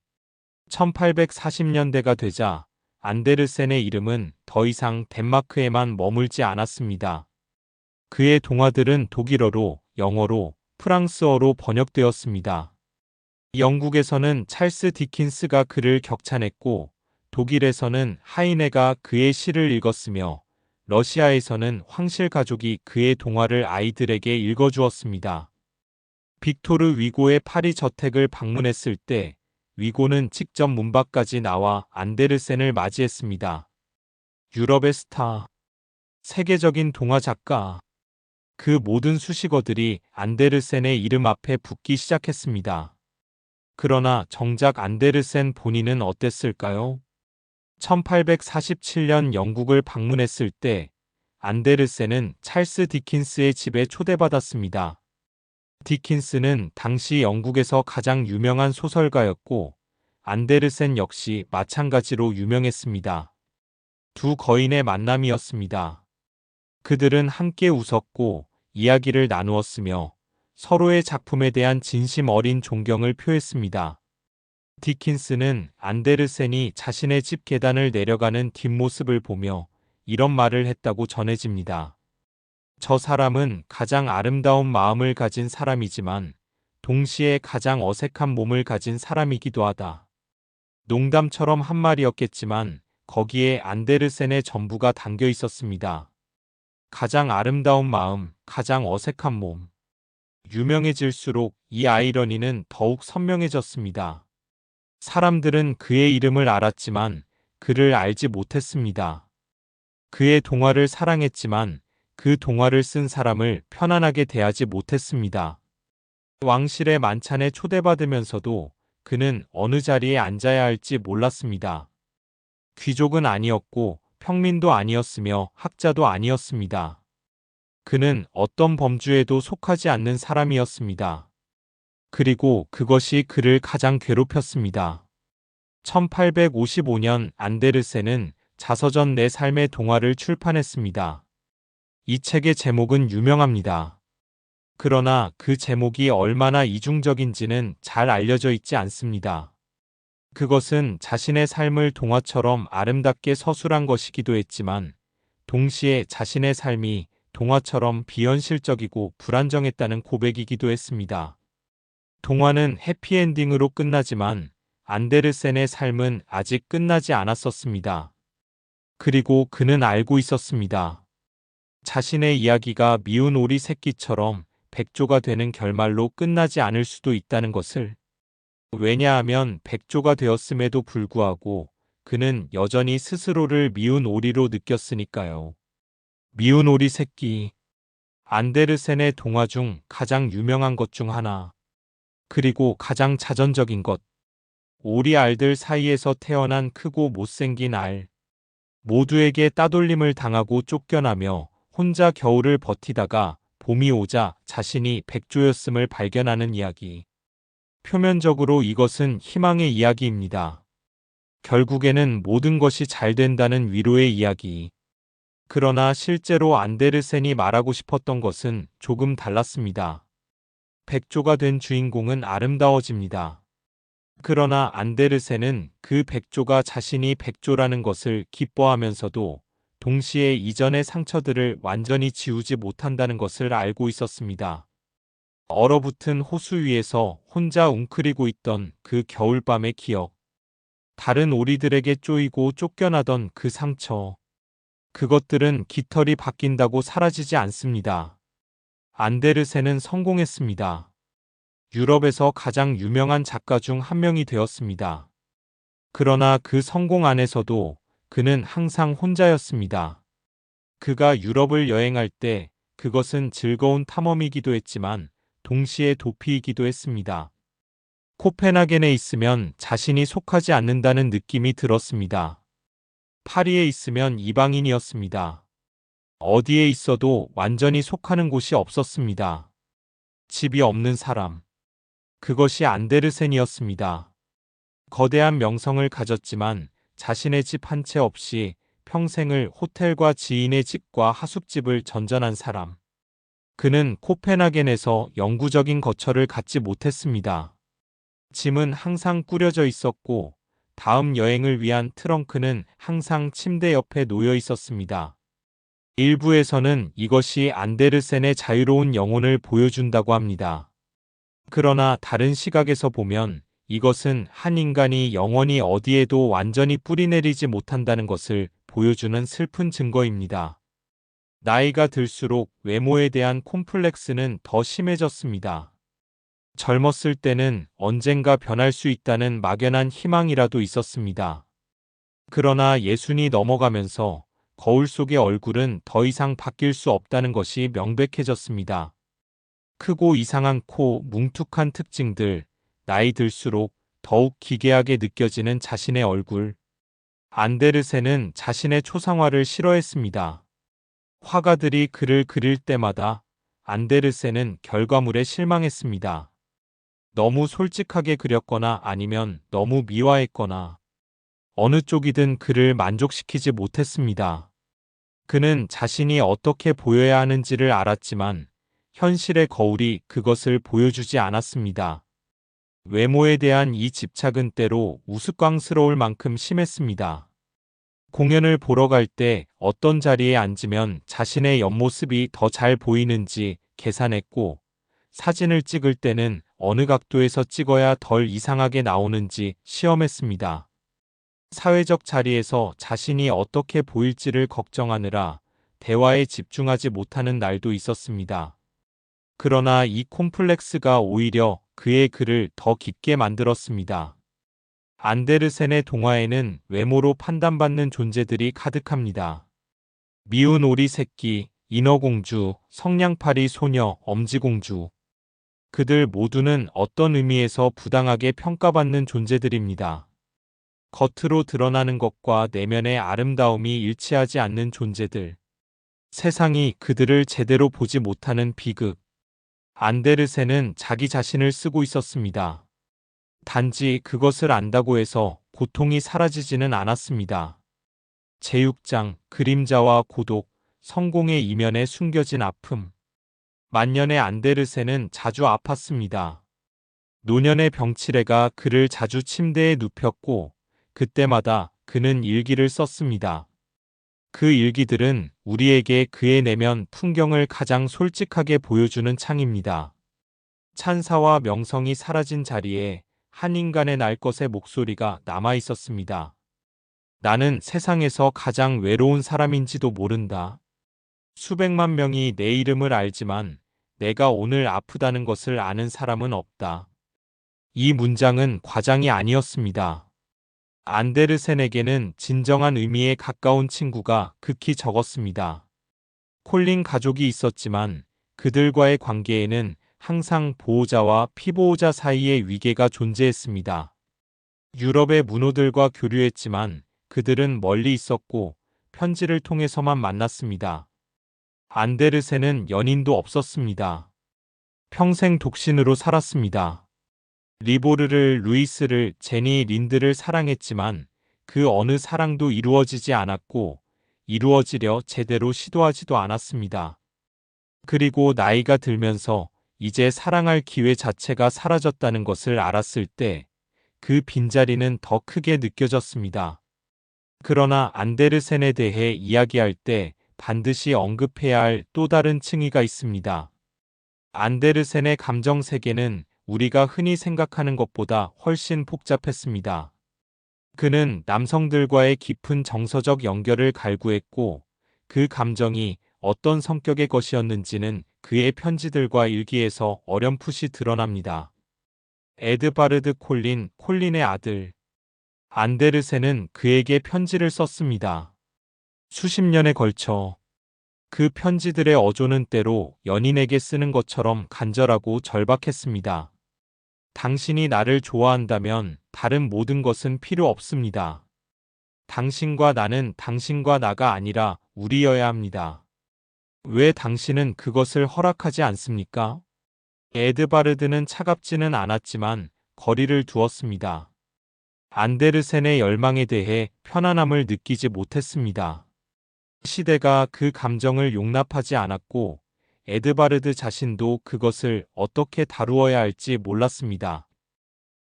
1840년대가 되자 안데르센의 이름은 더 이상 덴마크에만 머물지 않았습니다. 그의 동화들은 독일어로, 영어로, 프랑스어로 번역되었습니다. 영국에서는 찰스 디킨스가 그를 격찬했고 독일에서는 하이네가 그의 시를 읽었으며 러시아에서는 황실 가족이 그의 동화를 아이들에게 읽어주었습니다. 빅토르 위고의 파리 저택을 방문했을 때 위고는 직접 문 밖까지 나와 안데르센을 맞이했습니다. 유럽의 스타, 세계적인 동화 작가. 그 모든 수식어들이 안데르센의 이름 앞에 붙기 시작했습니다. 그러나 정작 안데르센 본인은 어땠을까요? 1847년 영국을 방문했을 때 안데르센은 찰스 디킨스의 집에 초대받았습니다. 디킨스는 당시 영국에서 가장 유명한 소설가였고 안데르센 역시 마찬가지로 유명했습니다. 두 거인의 만남이었습니다. 그들은 함께 웃었고 이야기를 나누었으며 서로의 작품에 대한 진심 어린 존경을 표했습니다. 디킨스는 안데르센이 자신의 집 계단을 내려가는 뒷모습을 보며 이런 말을 했다고 전해집니다. 저 사람은 가장 아름다운 마음을 가진 사람이지만 동시에 가장 어색한 몸을 가진 사람이기도 하다. 농담처럼 한 말이었겠지만 거기에 안데르센의 전부가 담겨 있었습니다. 가장 아름다운 마음, 가장 어색한 몸. 유명해질수록 이 아이러니는 더욱 선명해졌습니다. 사람들은 그의 이름을 알았지만 그를 알지 못했습니다. 그의 동화를 사랑했지만 그 동화를 쓴 사람을 편안하게 대하지 못했습니다. 왕실의 만찬에 초대받으면서도 그는 어느 자리에 앉아야 할지 몰랐습니다. 귀족은 아니었고 평민도 아니었으며 학자도 아니었습니다. 그는 어떤 범주에도 속하지 않는 사람이었습니다. 그리고 그것이 그를 가장 괴롭혔습니다. 1855년 안데르센은 자서전 내 삶의 동화를 출판했습니다. 이 책의 제목은 유명합니다. 그러나 그 제목이 얼마나 이중적인지는 잘 알려져 있지 않습니다. 그것은 자신의 삶을 동화처럼 아름답게 서술한 것이기도 했지만 동시에 자신의 삶이 동화처럼 비현실적이고 불안정했다는 고백이기도 했습니다. 동화는 해피엔딩으로 끝나지만 안데르센의 삶은 아직 끝나지 않았었습니다. 그리고 그는 알고 있었습니다. 자신의 이야기가 미운 오리 새끼처럼 백조가 되는 결말로 끝나지 않을 수도 있다는 것을. 왜냐하면 백조가 되었음에도 불구하고 그는 여전히 스스로를 미운 오리로 느꼈으니까요. 미운 오리 새끼. 안데르센의 동화 중 가장 유명한 것 중 하나. 그리고 가장 자전적인 것. 오리 알들 사이에서 태어난 크고 못생긴 알. 모두에게 따돌림을 당하고 쫓겨나며 혼자 겨울을 버티다가 봄이 오자 자신이 백조였음을 발견하는 이야기. 표면적으로 이것은 희망의 이야기입니다. 결국에는 모든 것이 잘 된다는 위로의 이야기. 그러나 실제로 안데르센이 말하고 싶었던 것은 조금 달랐습니다. 백조가 된 주인공은 아름다워집니다. 그러나 안데르센은 그 백조가 자신이 백조라는 것을 기뻐하면서도 동시에 이전의 상처들을 완전히 지우지 못한다는 것을 알고 있었습니다. 얼어붙은 호수 위에서 혼자 웅크리고 있던 그 겨울밤의 기억. 다른 오리들에게 쪼이고 쫓겨나던 그 상처. 그것들은 깃털이 바뀐다고 사라지지 않습니다. 안데르센은 성공했습니다. 유럽에서 가장 유명한 작가 중 한 명이 되었습니다. 그러나 그 성공 안에서도 그는 항상 혼자였습니다. 그가 유럽을 여행할 때 그것은 즐거운 탐험이기도 했지만 동시에 도피이기도 했습니다. 코펜하겐에 있으면 자신이 속하지 않는다는 느낌이 들었습니다. 파리에 있으면 이방인이었습니다. 어디에 있어도 완전히 속하는 곳이 없었습니다. 집이 없는 사람. 그것이 안데르센이었습니다. 거대한 명성을 가졌지만 자신의 집 한 채 없이 평생을 호텔과 지인의 집과 하숙집을 전전한 사람. 그는 코펜하겐에서 영구적인 거처를 갖지 못했습니다. 짐은 항상 꾸려져 있었고 다음 여행을 위한 트렁크는 항상 침대 옆에 놓여 있었습니다. 일부에서는 이것이 안데르센의 자유로운 영혼을 보여준다고 합니다. 그러나 다른 시각에서 보면 이것은 한 인간이 영원히 어디에도 완전히 뿌리내리지 못한다는 것을 보여주는 슬픈 증거입니다. 나이가 들수록 외모에 대한 콤플렉스는 더 심해졌습니다. 젊었을 때는 언젠가 변할 수 있다는 막연한 희망이라도 있었습니다. 그러나 예순이 넘어가면서 거울 속의 얼굴은 더 이상 바뀔 수 없다는 것이 명백해졌습니다. 크고 이상한 코, 뭉툭한 특징들, 나이 들수록 더욱 기괴하게 느껴지는 자신의 얼굴. 안데르센은 자신의 초상화를 싫어했습니다. 화가들이 그를 그릴 때마다 안데르센은 결과물에 실망했습니다. 너무 솔직하게 그렸거나 아니면 너무 미화했거나 어느 쪽이든 그를 만족시키지 못했습니다. 그는 자신이 어떻게 보여야 하는지를 알았지만 현실의 거울이 그것을 보여주지 않았습니다. 외모에 대한 이 집착은 때로 우스꽝스러울 만큼 심했습니다. 공연을 보러 갈 때 어떤 자리에 앉으면 자신의 옆모습이 더 잘 보이는지 계산했고, 사진을 찍을 때는 어느 각도에서 찍어야 덜 이상하게 나오는지 시험했습니다. 사회적 자리에서 자신이 어떻게 보일지를 걱정하느라 대화에 집중하지 못하는 날도 있었습니다. 그러나 이 콤플렉스가 오히려 그의 글을 더 깊게 만들었습니다. 안데르센의 동화에는 외모로 판단받는 존재들이 가득합니다. 미운 오리 새끼, 인어공주, 성냥팔이 소녀, 엄지공주. 그들 모두는 어떤 의미에서 부당하게 평가받는 존재들입니다. 겉으로 드러나는 것과 내면의 아름다움이 일치하지 않는 존재들. 세상이 그들을 제대로 보지 못하는 비극. 안데르센은 자기 자신을 쓰고 있었습니다. 단지 그것을 안다고 해서 고통이 사라지지는 않았습니다. 제6장 그림자와 고독, 성공의 이면에 숨겨진 아픔. 만년의 안데르센은 자주 아팠습니다. 노년의 병치레가 그를 자주 침대에 눕혔고 그때마다 그는 일기를 썼습니다. 그 일기들은 우리에게 그의 내면 풍경을 가장 솔직하게 보여주는 창입니다. 찬사와 명성이 사라진 자리에 한 인간의 날 것의 목소리가 남아 있었습니다. 나는 세상에서 가장 외로운 사람인지도 모른다. 수백만 명이 내 이름을 알지만 내가 오늘 아프다는 것을 아는 사람은 없다. 이 문장은 과장이 아니었습니다. 안데르센에게는 진정한 의미에 가까운 친구가 극히 적었습니다. 콜린 가족이 있었지만 그들과의 관계에는 항상 보호자와 피보호자 사이의 위계가 존재했습니다. 유럽의 문호들과 교류했지만 그들은 멀리 있었고 편지를 통해서만 만났습니다. 안데르센은 연인도 없었습니다. 평생 독신으로 살았습니다. 리보르를, 루이스를, 제니, 린드를 사랑했지만 그 어느 사랑도 이루어지지 않았고 이루어지려 제대로 시도하지도 않았습니다. 그리고 나이가 들면서 이제 사랑할 기회 자체가 사라졌다는 것을 알았을 때 그 빈자리는 더 크게 느껴졌습니다. 그러나 안데르센에 대해 이야기할 때 반드시 언급해야 할 또 다른 층위가 있습니다. 안데르센의 감정 세계는 우리가 흔히 생각하는 것보다 훨씬 복잡했습니다. 그는 남성들과의 깊은 정서적 연결을 갈구했고 그 감정이 어떤 성격의 것이었는지는 그의 편지들과 일기에서 어렴풋이 드러납니다. 에드바르드 콜린의 아들. 안데르센은 그에게 편지를 썼습니다. 수십 년에 걸쳐 그 편지들의 어조는 때로 연인에게 쓰는 것처럼 간절하고 절박했습니다. 당신이 나를 좋아한다면 다른 모든 것은 필요 없습니다. 당신과 나는 당신과 나가 아니라 우리여야 합니다. 왜 당신은 그것을 허락하지 않습니까? 에드바르드는 차갑지는 않았지만 거리를 두었습니다. 안데르센의 열망에 대해 편안함을 느끼지 못했습니다. 시대가 그 감정을 용납하지 않았고 에드바르드 자신도 그것을 어떻게 다루어야 할지 몰랐습니다.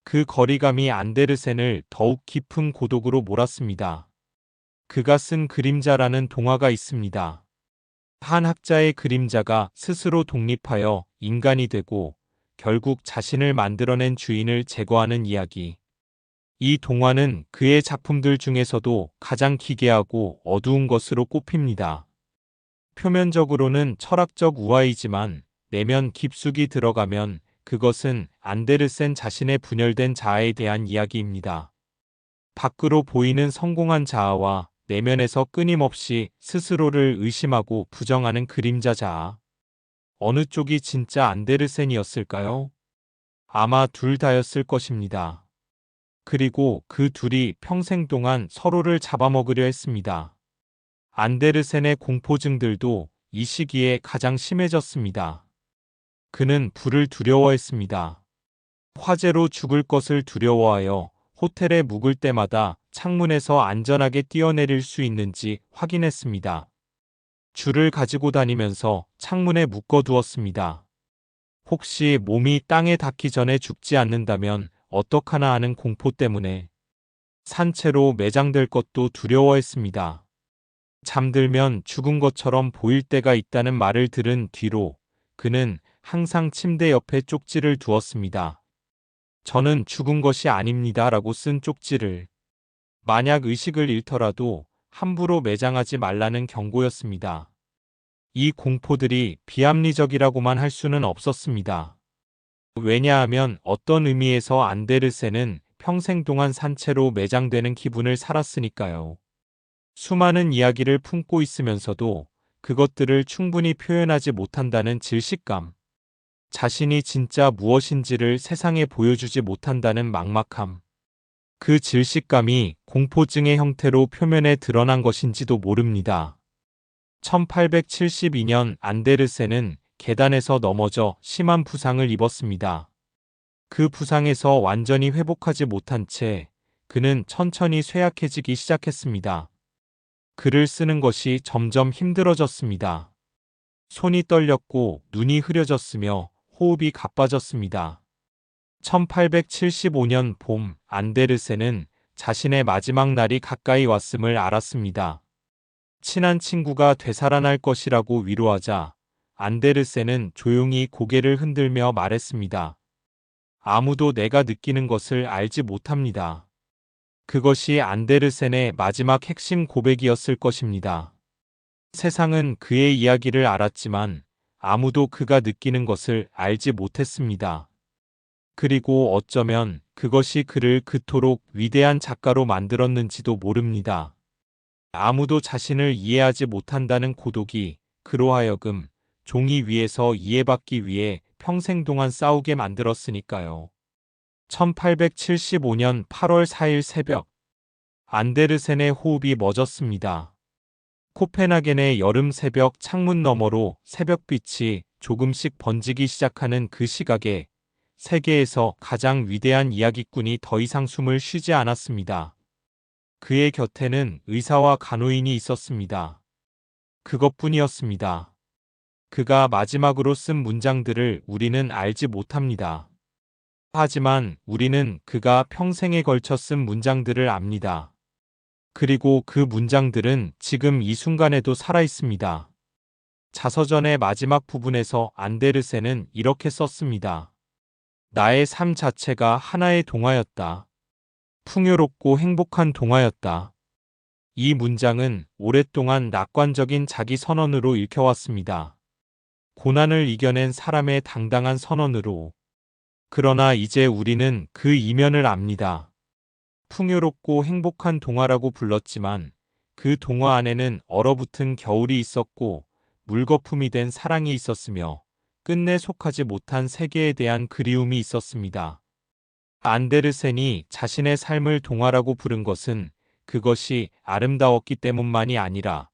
그 거리감이 안데르센을 더욱 깊은 고독으로 몰았습니다. 그가 쓴 그림자라는 동화가 있습니다. 한 학자의 그림자가 스스로 독립하여 인간이 되고 결국 자신을 만들어낸 주인을 제거하는 이야기. 이 동화는 그의 작품들 중에서도 가장 기괴하고 어두운 것으로 꼽힙니다. 표면적으로는 철학적 우화이지만 내면 깊숙이 들어가면 그것은 안데르센 자신의 분열된 자아에 대한 이야기입니다. 밖으로 보이는 성공한 자아와 내면에서 끊임없이 스스로를 의심하고 부정하는 그림자 자아. 어느 쪽이 진짜 안데르센이었을까요? 아마 둘 다였을 것입니다. 그리고 그 둘이 평생 동안 서로를 잡아먹으려 했습니다. 안데르센의 공포증들도 이 시기에 가장 심해졌습니다. 그는 불을 두려워했습니다. 화재로 죽을 것을 두려워하여 호텔에 묵을 때마다 창문에서 안전하게 뛰어내릴 수 있는지 확인했습니다. 줄을 가지고 다니면서 창문에 묶어두었습니다. 혹시 몸이 땅에 닿기 전에 죽지 않는다면 어떡하나 하는 공포 때문에 산채로 매장될 것도 두려워했습니다. 잠들면 죽은 것처럼 보일 때가 있다는 말을 들은 뒤로 그는 항상 침대 옆에 쪽지를 두었습니다. 저는 죽은 것이 아닙니다 라고 쓴 쪽지를. 만약 의식을 잃더라도 함부로 매장하지 말라는 경고였습니다. 이 공포들이 비합리적이라고만 할 수는 없었습니다. 왜냐하면 어떤 의미에서 안데르센은 평생 동안 산채로 매장되는 기분을 살았으니까요. 수많은 이야기를 품고 있으면서도 그것들을 충분히 표현하지 못한다는 질식감. 자신이 진짜 무엇인지를 세상에 보여주지 못한다는 막막함. 그 질식감이 공포증의 형태로 표면에 드러난 것인지도 모릅니다. 1872년 안데르센은 계단에서 넘어져 심한 부상을 입었습니다. 그 부상에서 완전히 회복하지 못한 채 그는 천천히 쇠약해지기 시작했습니다. 글을 쓰는 것이 점점 힘들어졌습니다. 손이 떨렸고 눈이 흐려졌으며 호흡이 가빠졌습니다. 1875년 봄 안데르센은 자신의 마지막 날이 가까이 왔음을 알았습니다. 친한 친구가 되살아날 것이라고 위로하자 안데르센은 조용히 고개를 흔들며 말했습니다. 아무도 내가 느끼는 것을 알지 못합니다. 그것이 안데르센의 마지막 핵심 고백이었을 것입니다. 세상은 그의 이야기를 알았지만 아무도 그가 느끼는 것을 알지 못했습니다. 그리고 어쩌면 그것이 그를 그토록 위대한 작가로 만들었는지도 모릅니다. 아무도 자신을 이해하지 못한다는 고독이 그로 하여금 종이 위에서 이해받기 위해 평생 동안 싸우게 만들었으니까요. 1875년 8월 4일 새벽, 안데르센의 호흡이 멎었습니다. 코펜하겐의 여름 새벽 창문 너머로 새벽빛이 조금씩 번지기 시작하는 그 시각에 세계에서 가장 위대한 이야기꾼이 더 이상 숨을 쉬지 않았습니다. 그의 곁에는 의사와 간호인이 있었습니다. 그것뿐이었습니다. 그가 마지막으로 쓴 문장들을 우리는 알지 못합니다. 하지만 우리는 그가 평생에 걸쳐 쓴 문장들을 압니다. 그리고 그 문장들은 지금 이 순간에도 살아있습니다. 자서전의 마지막 부분에서 안데르센은 이렇게 썼습니다. 나의 삶 자체가 하나의 동화였다. 풍요롭고 행복한 동화였다. 이 문장은 오랫동안 낙관적인 자기 선언으로 읽혀왔습니다. 고난을 이겨낸 사람의 당당한 선언으로. 그러나 이제 우리는 그 이면을 압니다. 풍요롭고 행복한 동화라고 불렀지만 그 동화 안에는 얼어붙은 겨울이 있었고 물거품이 된 사랑이 있었으며 끝내 속하지 못한 세계에 대한 그리움이 있었습니다. 안데르센이 자신의 삶을 동화라고 부른 것은 그것이 아름다웠기 때문만이 아니라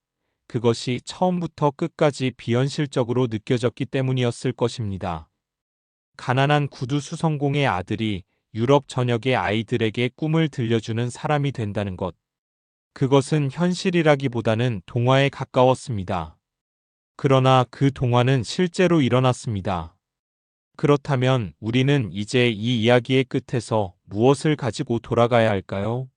그것이 처음부터 끝까지 비현실적으로 느껴졌기 때문이었을 것입니다. 가난한 구두 수성공의 아들이 유럽 전역의 아이들에게 꿈을 들려주는 사람이 된다는 것. 그것은 현실이라기보다는 동화에 가까웠습니다. 그러나 그 동화는 실제로 일어났습니다. 그렇다면 우리는 이제 이 이야기의 끝에서 무엇을 가지고 돌아가야 할까요?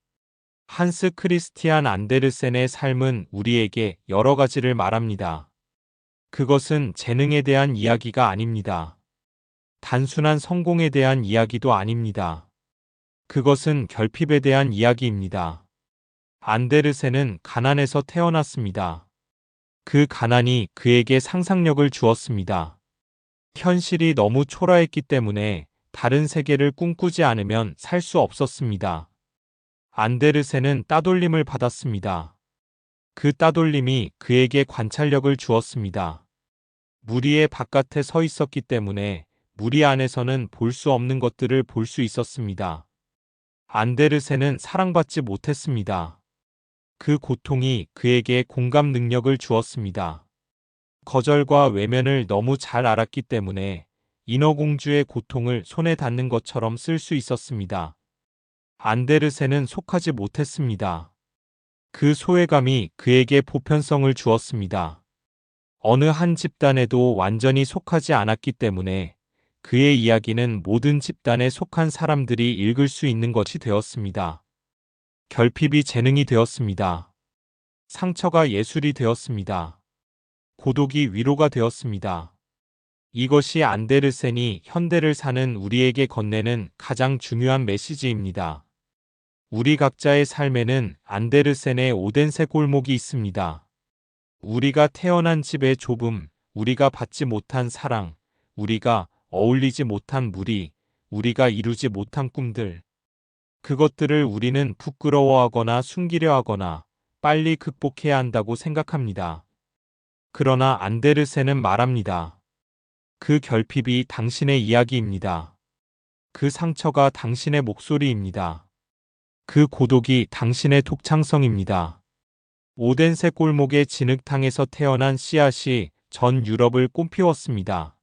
한스 크리스티안 안데르센의 삶은 우리에게 여러 가지를 말합니다. 그것은 재능에 대한 이야기가 아닙니다. 단순한 성공에 대한 이야기도 아닙니다. 그것은 결핍에 대한 이야기입니다. 안데르센은 가난에서 태어났습니다. 그 가난이 그에게 상상력을 주었습니다. 현실이 너무 초라했기 때문에 다른 세계를 꿈꾸지 않으면 살 수 없었습니다. 안데르센은 따돌림을 받았습니다. 그 따돌림이 그에게 관찰력을 주었습니다. 무리의 바깥에 서 있었기 때문에 무리 안에서는 볼 수 없는 것들을 볼 수 있었습니다. 안데르센은 사랑받지 못했습니다. 그 고통이 그에게 공감 능력을 주었습니다. 거절과 외면을 너무 잘 알았기 때문에 인어공주의 고통을 손에 닿는 것처럼 쓸 수 있었습니다. 안데르센은 속하지 못했습니다. 그 소외감이 그에게 보편성을 주었습니다. 어느 한 집단에도 완전히 속하지 않았기 때문에 그의 이야기는 모든 집단에 속한 사람들이 읽을 수 있는 것이 되었습니다. 결핍이 재능이 되었습니다. 상처가 예술이 되었습니다. 고독이 위로가 되었습니다. 이것이 안데르센이 현대를 사는 우리에게 건네는 가장 중요한 메시지입니다. 우리 각자의 삶에는 안데르센의 오덴세 골목이 있습니다. 우리가 태어난 집의 좁음, 우리가 받지 못한 사랑, 우리가 어울리지 못한 무리, 우리가 이루지 못한 꿈들. 그것들을 우리는 부끄러워하거나 숨기려 하거나 빨리 극복해야 한다고 생각합니다. 그러나 안데르센은 말합니다. 그 결핍이 당신의 이야기입니다. 그 상처가 당신의 목소리입니다. 그 고독이 당신의 독창성입니다. 오덴세 골목의 진흙탕에서 태어난 씨앗이 전 유럽을 꽃피웠습니다.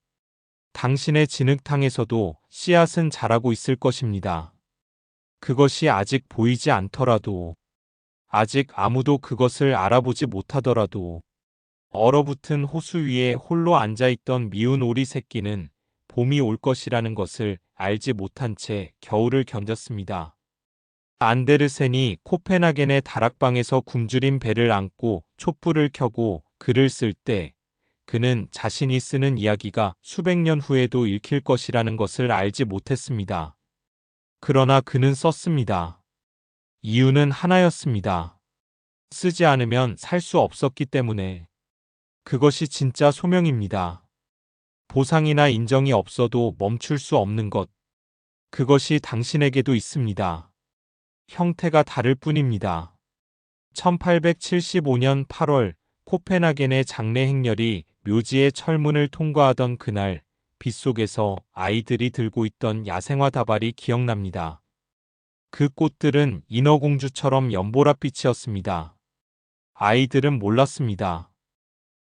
당신의 진흙탕에서도 씨앗은 자라고 있을 것입니다. 그것이 아직 보이지 않더라도, 아직 아무도 그것을 알아보지 못하더라도, 얼어붙은 호수 위에 홀로 앉아있던 미운 오리 새끼는 봄이 올 것이라는 것을 알지 못한 채 겨울을 견뎠습니다. 안데르센이 코펜하겐의 다락방에서 굶주린 배를 안고 촛불을 켜고 글을 쓸 때 그는 자신이 쓰는 이야기가 수백 년 후에도 읽힐 것이라는 것을 알지 못했습니다. 그러나 그는 썼습니다. 이유는 하나였습니다. 쓰지 않으면 살 수 없었기 때문에. 그것이 진짜 소명입니다. 보상이나 인정이 없어도 멈출 수 없는 것. 그것이 당신에게도 있습니다. 형태가 다를 뿐입니다. 1875년 8월 코펜하겐의 장례 행렬이 묘지의 철문을 통과하던 그날, 빗속에서 아이들이 들고 있던 야생화 다발이 기억납니다. 그 꽃들은 인어공주처럼 연보랏빛이었습니다. 아이들은 몰랐습니다.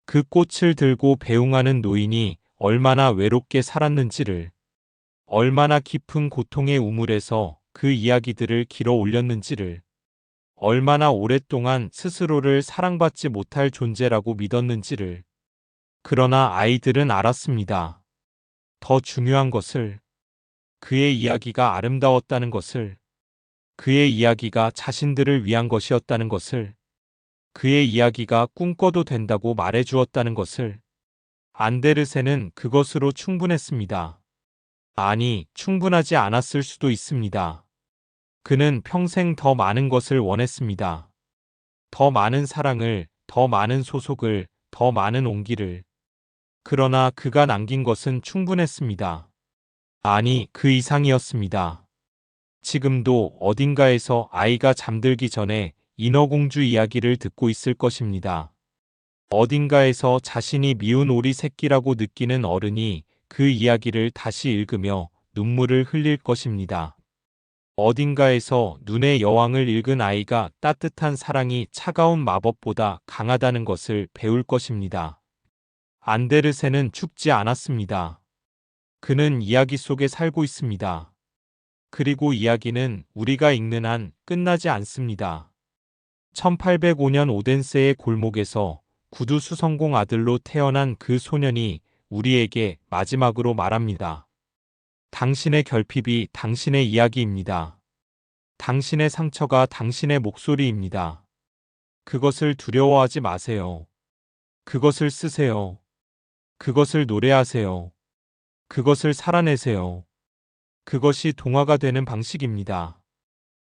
그 꽃을 들고 배웅하는 노인이 얼마나 외롭게 살았는지를, 얼마나 깊은 고통의 우물에서 그 이야기들을 길어 올렸는지를, 얼마나 오랫동안 스스로를 사랑받지 못할 존재라고 믿었는지를. 그러나 아이들은 알았습니다. 더 중요한 것을, 그의 이야기가 아름다웠다는 것을, 그의 이야기가 자신들을 위한 것이었다는 것을, 그의 이야기가 꿈꿔도 된다고 말해주었다는 것을. 안데르센은 그것으로 충분했습니다. 아니, 충분하지 않았을 수도 있습니다. 그는 평생 더 많은 것을 원했습니다. 더 많은 사랑을, 더 많은 소속을, 더 많은 온기를. 그러나 그가 남긴 것은 충분했습니다. 아니, 그 이상이었습니다. 지금도 어딘가에서 아이가 잠들기 전에 인어공주 이야기를 듣고 있을 것입니다. 어딘가에서 자신이 미운 오리 새끼라고 느끼는 어른이 그 이야기를 다시 읽으며 눈물을 흘릴 것입니다. 어딘가에서 눈의 여왕을 읽은 아이가 따뜻한 사랑이 차가운 마법보다 강하다는 것을 배울 것입니다. 안데르센은 죽지 않았습니다. 그는 이야기 속에 살고 있습니다. 그리고 이야기는 우리가 읽는 한 끝나지 않습니다. 1805년 오덴세의 골목에서 구두 수성공 아들로 태어난 그 소년이 우리에게 마지막으로 말합니다. 당신의 결핍이 당신의 이야기입니다. 당신의 상처가 당신의 목소리입니다. 그것을 두려워하지 마세요. 그것을 쓰세요. 그것을 노래하세요. 그것을 살아내세요. 그것이 동화가 되는 방식입니다.